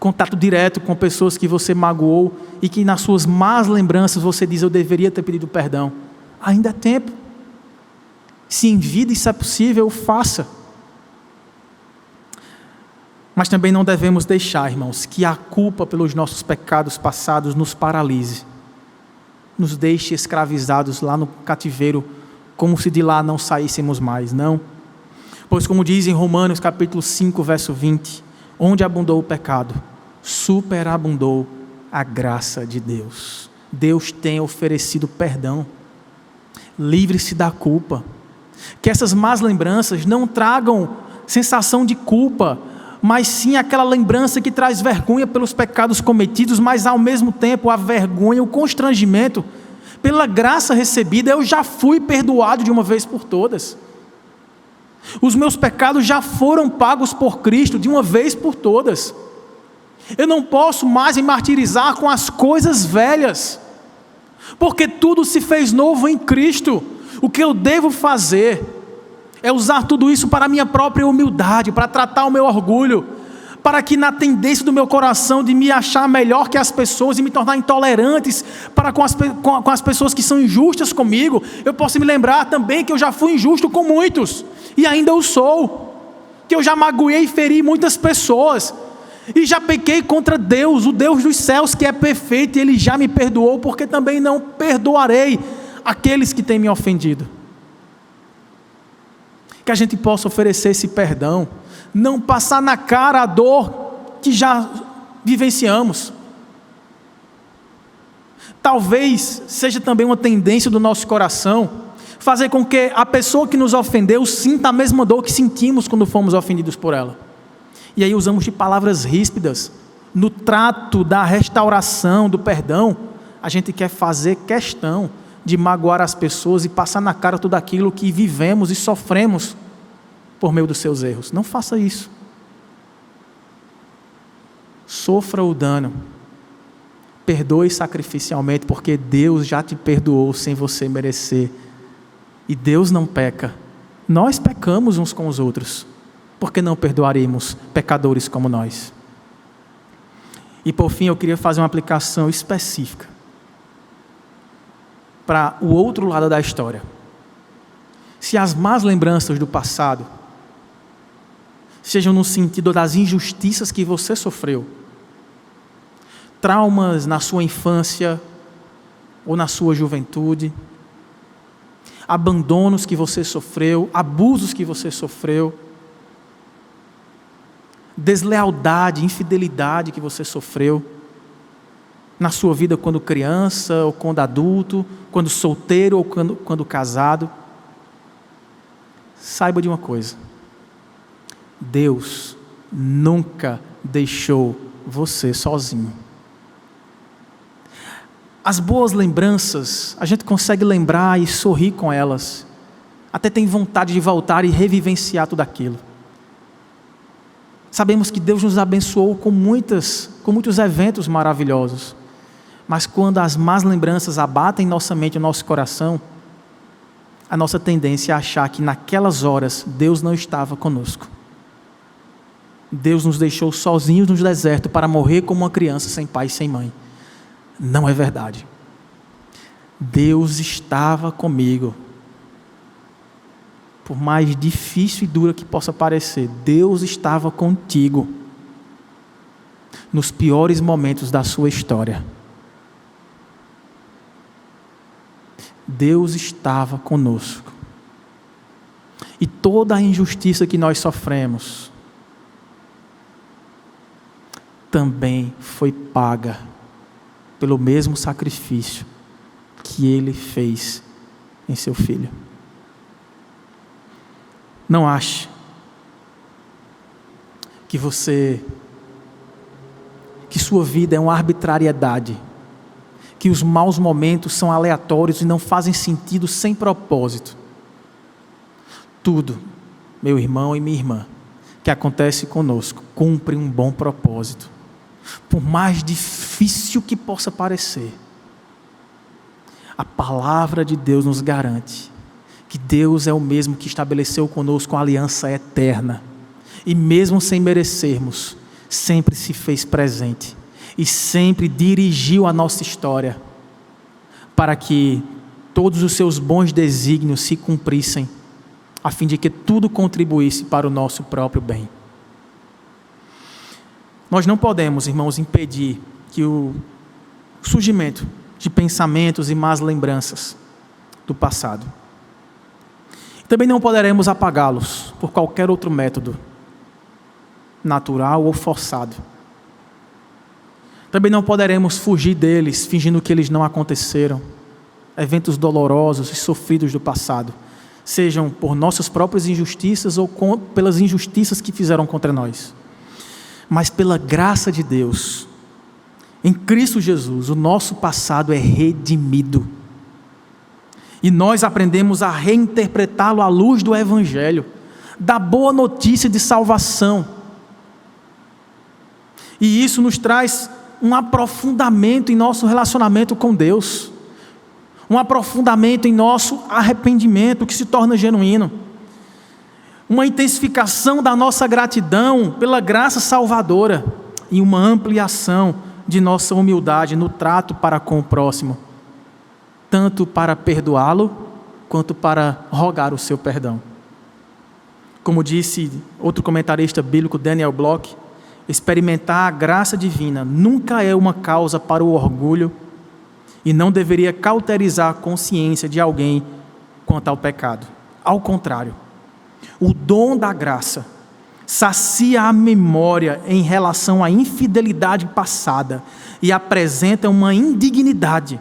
contato direto com pessoas que você magoou e que nas suas más lembranças você diz: eu deveria ter pedido perdão. Ainda é tempo. Se em vida isso é possível, faça. Mas também não devemos deixar, irmãos, que a culpa pelos nossos pecados passados nos paralise, nos deixe escravizados lá no cativeiro, como se de lá não saíssemos mais. Não. Pois, como diz em Romanos capítulo 5, verso 20, onde abundou o pecado, superabundou a graça de Deus. Deus tem oferecido perdão. Livre-se da culpa. Que essas más lembranças não tragam sensação de culpa, mas sim aquela lembrança que traz vergonha pelos pecados cometidos, mas ao mesmo tempo a vergonha, o constrangimento, pela graça recebida, eu já fui perdoado de uma vez por todas. Os meus pecados já foram pagos por Cristo de uma vez por todas. Eu não posso mais me martirizar com as coisas velhas, porque tudo se fez novo em Cristo. O que eu devo fazer é usar tudo isso para a minha própria humildade, para tratar o meu orgulho, para que na tendência do meu coração de me achar melhor que as pessoas e me tornar intolerantes para com as pessoas que são injustas comigo, eu posso me lembrar também que eu já fui injusto com muitos, e ainda o sou, que eu já magoei e feri muitas pessoas, e já pequei contra Deus, o Deus dos céus que é perfeito, e Ele já me perdoou, porque também não perdoarei aqueles que têm me ofendido. Que a gente possa oferecer esse perdão, não passar na cara a dor que já vivenciamos. Talvez seja também uma tendência do nosso coração fazer com que a pessoa que nos ofendeu sinta a mesma dor que sentimos quando fomos ofendidos por ela. E aí usamos de palavras ríspidas. No trato da restauração, do perdão, a gente quer fazer questão de magoar as pessoas e passar na cara tudo aquilo que vivemos e sofremos por meio dos seus erros. Não faça isso. Sofra o dano. Perdoe sacrificialmente, porque Deus já te perdoou sem você merecer. E Deus não peca. Nós pecamos uns com os outros. Por que não perdoaremos pecadores como nós? E por fim, eu queria fazer uma aplicação específica para o outro lado da história. Se as más lembranças do passado sejam no sentido das injustiças que você sofreu, traumas na sua infância ou na sua juventude, abandonos que você sofreu, abusos que você sofreu, deslealdade, infidelidade que você sofreu na sua vida quando criança ou quando adulto, quando solteiro ou quando casado, saiba de uma coisa: Deus nunca deixou você sozinho. As boas lembranças, a gente consegue lembrar e sorrir com elas, até tem vontade de voltar e revivenciar tudo aquilo. Sabemos que Deus nos abençoou com muitos eventos maravilhosos, mas quando as más lembranças abatem nossa mente e nosso coração, a nossa tendência é achar que naquelas horas Deus não estava conosco. Deus nos deixou sozinhos no deserto para morrer como uma criança sem pai e sem mãe. Não é verdade. Deus estava comigo. Por mais difícil e dura que possa parecer, Deus estava contigo nos piores momentos da sua história. Deus estava conosco. E toda a injustiça que nós sofremos também foi paga pelo mesmo sacrifício que Ele fez em seu Filho. Não ache que sua vida é uma arbitrariedade, que os maus momentos são aleatórios e não fazem sentido sem propósito. Tudo, meu irmão e minha irmã, que acontece conosco, cumpre um bom propósito. Por mais difícil que possa parecer, a palavra de Deus nos garante que Deus é o mesmo que estabeleceu conosco uma aliança eterna, e mesmo sem merecermos, sempre se fez presente, e sempre dirigiu a nossa história, para que todos os seus bons desígnios se cumprissem, a fim de que tudo contribuísse para o nosso próprio bem. Nós não podemos, irmãos, impedir que o surgimento de pensamentos e más lembranças do passado. Também não poderemos apagá-los por qualquer outro método, natural ou forçado. Também não poderemos fugir deles, fingindo que eles não aconteceram. Eventos dolorosos e sofridos do passado sejam por nossas próprias injustiças ou pelas injustiças que fizeram contra nós. Mas pela graça de Deus, em Cristo Jesus, o nosso passado é redimido. E nós aprendemos a reinterpretá-lo à luz do Evangelho, da boa notícia de salvação. E isso nos traz um aprofundamento em nosso relacionamento com Deus, um aprofundamento em nosso arrependimento que se torna genuíno, uma intensificação da nossa gratidão pela graça salvadora e uma ampliação de nossa humildade no trato para com o próximo, tanto para perdoá-lo quanto para rogar o seu perdão. Como disse outro comentarista bíblico, Daniel Bloch, experimentar a graça divina nunca é uma causa para o orgulho e não deveria cauterizar a consciência de alguém quanto ao pecado. Ao contrário, o dom da graça sacia a memória em relação à infidelidade passada e apresenta uma indignidade,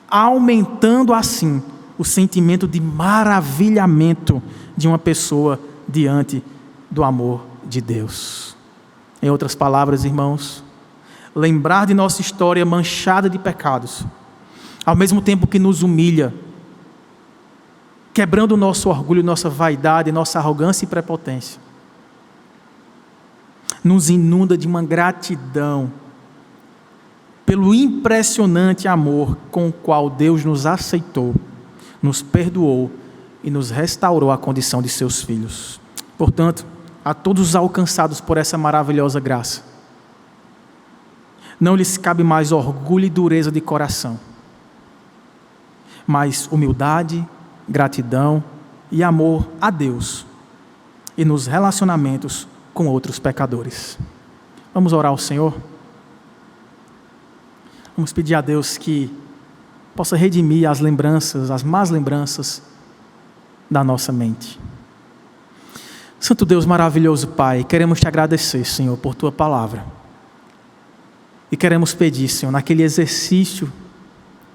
aumentando assim o sentimento de maravilhamento de uma pessoa diante do amor de Deus. Em outras palavras, irmãos, lembrar de nossa história manchada de pecados, ao mesmo tempo que nos humilha, quebrando o nosso orgulho, nossa vaidade, nossa arrogância e prepotência, nos inunda de uma gratidão pelo impressionante amor com o qual Deus nos aceitou, nos perdoou e nos restaurou à condição de seus filhos. Portanto, a todos os alcançados por essa maravilhosa graça, não lhes cabe mais orgulho e dureza de coração, mas humildade, gratidão e amor a Deus e nos relacionamentos com outros pecadores. Vamos orar ao Senhor? Vamos pedir a Deus que possa redimir as lembranças, as más lembranças da nossa mente. Santo Deus maravilhoso Pai, queremos te agradecer, Senhor, por tua palavra. E queremos pedir, Senhor, naquele exercício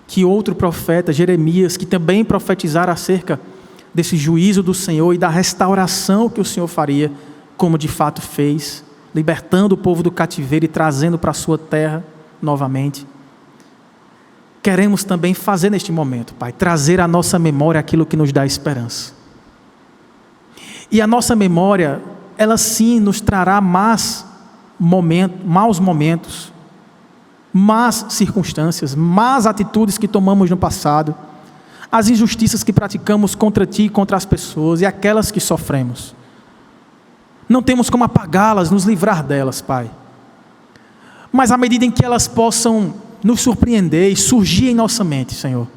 que outro profeta, Jeremias, que também profetizara acerca desse juízo do Senhor e da restauração que o Senhor faria, como de fato fez, libertando o povo do cativeiro e trazendo para a sua terra novamente. Queremos também fazer neste momento, Pai, trazer à nossa memória aquilo que nos dá esperança. E a nossa memória, ela sim nos trará maus momentos, más circunstâncias, más atitudes que tomamos no passado, as injustiças que praticamos contra Ti e contra as pessoas e aquelas que sofremos. Não temos como apagá-las, nos livrar delas, Pai. Mas à medida em que elas possam nos surpreender e surgir em nossa mente, Senhor,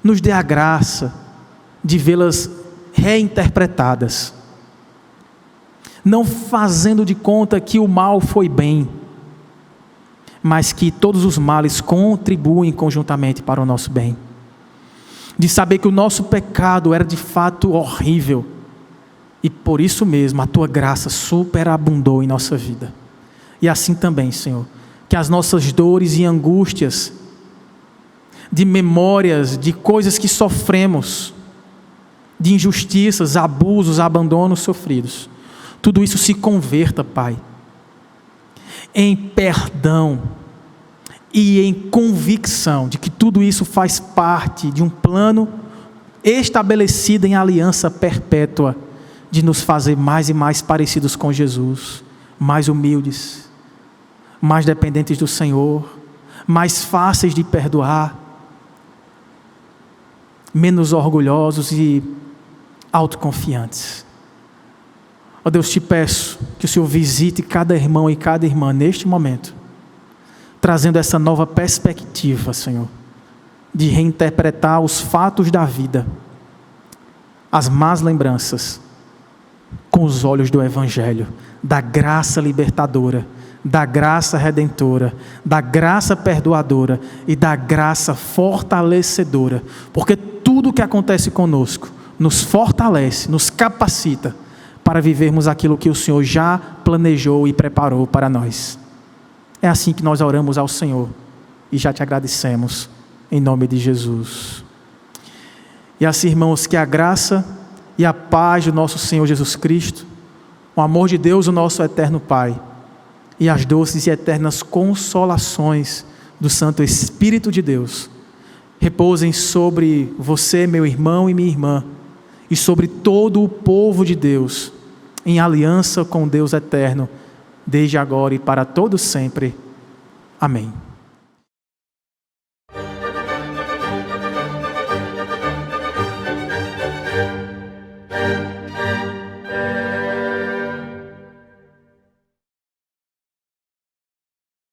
nos dê a graça de vê-las reinterpretadas, não fazendo de conta que o mal foi bem, mas que todos os males contribuem conjuntamente para o nosso bem, de saber que o nosso pecado era de fato horrível, e por isso mesmo a Tua graça superabundou em nossa vida. E assim também, Senhor, que as nossas dores e angústias, de memórias, de coisas que sofremos, de injustiças, abusos, abandonos sofridos, tudo isso se converta, Pai, em perdão e em convicção de que tudo isso faz parte de um plano estabelecido em aliança perpétua de nos fazer mais e mais parecidos com Jesus, mais humildes, mais dependentes do Senhor, mais fáceis de perdoar, menos orgulhosos e autoconfiantes. Ó Deus, te peço que o Senhor visite cada irmão e cada irmã neste momento, trazendo essa nova perspectiva, Senhor, de reinterpretar os fatos da vida, as más lembranças, com os olhos do Evangelho, da graça libertadora, da graça redentora, da graça perdoadora e da graça fortalecedora, porque tudo o que acontece conosco nos fortalece, nos capacita para vivermos aquilo que o Senhor já planejou e preparou para nós. É assim que nós oramos ao Senhor e já te agradecemos, em nome de Jesus. E assim, irmãos, que a graça e a paz do nosso Senhor Jesus Cristo, o amor de Deus, o nosso eterno Pai, e as doces e eternas consolações do Santo Espírito de Deus repousem sobre você, meu irmão e minha irmã, e sobre todo o povo de Deus, em aliança com Deus eterno, desde agora e para todo sempre. Amém.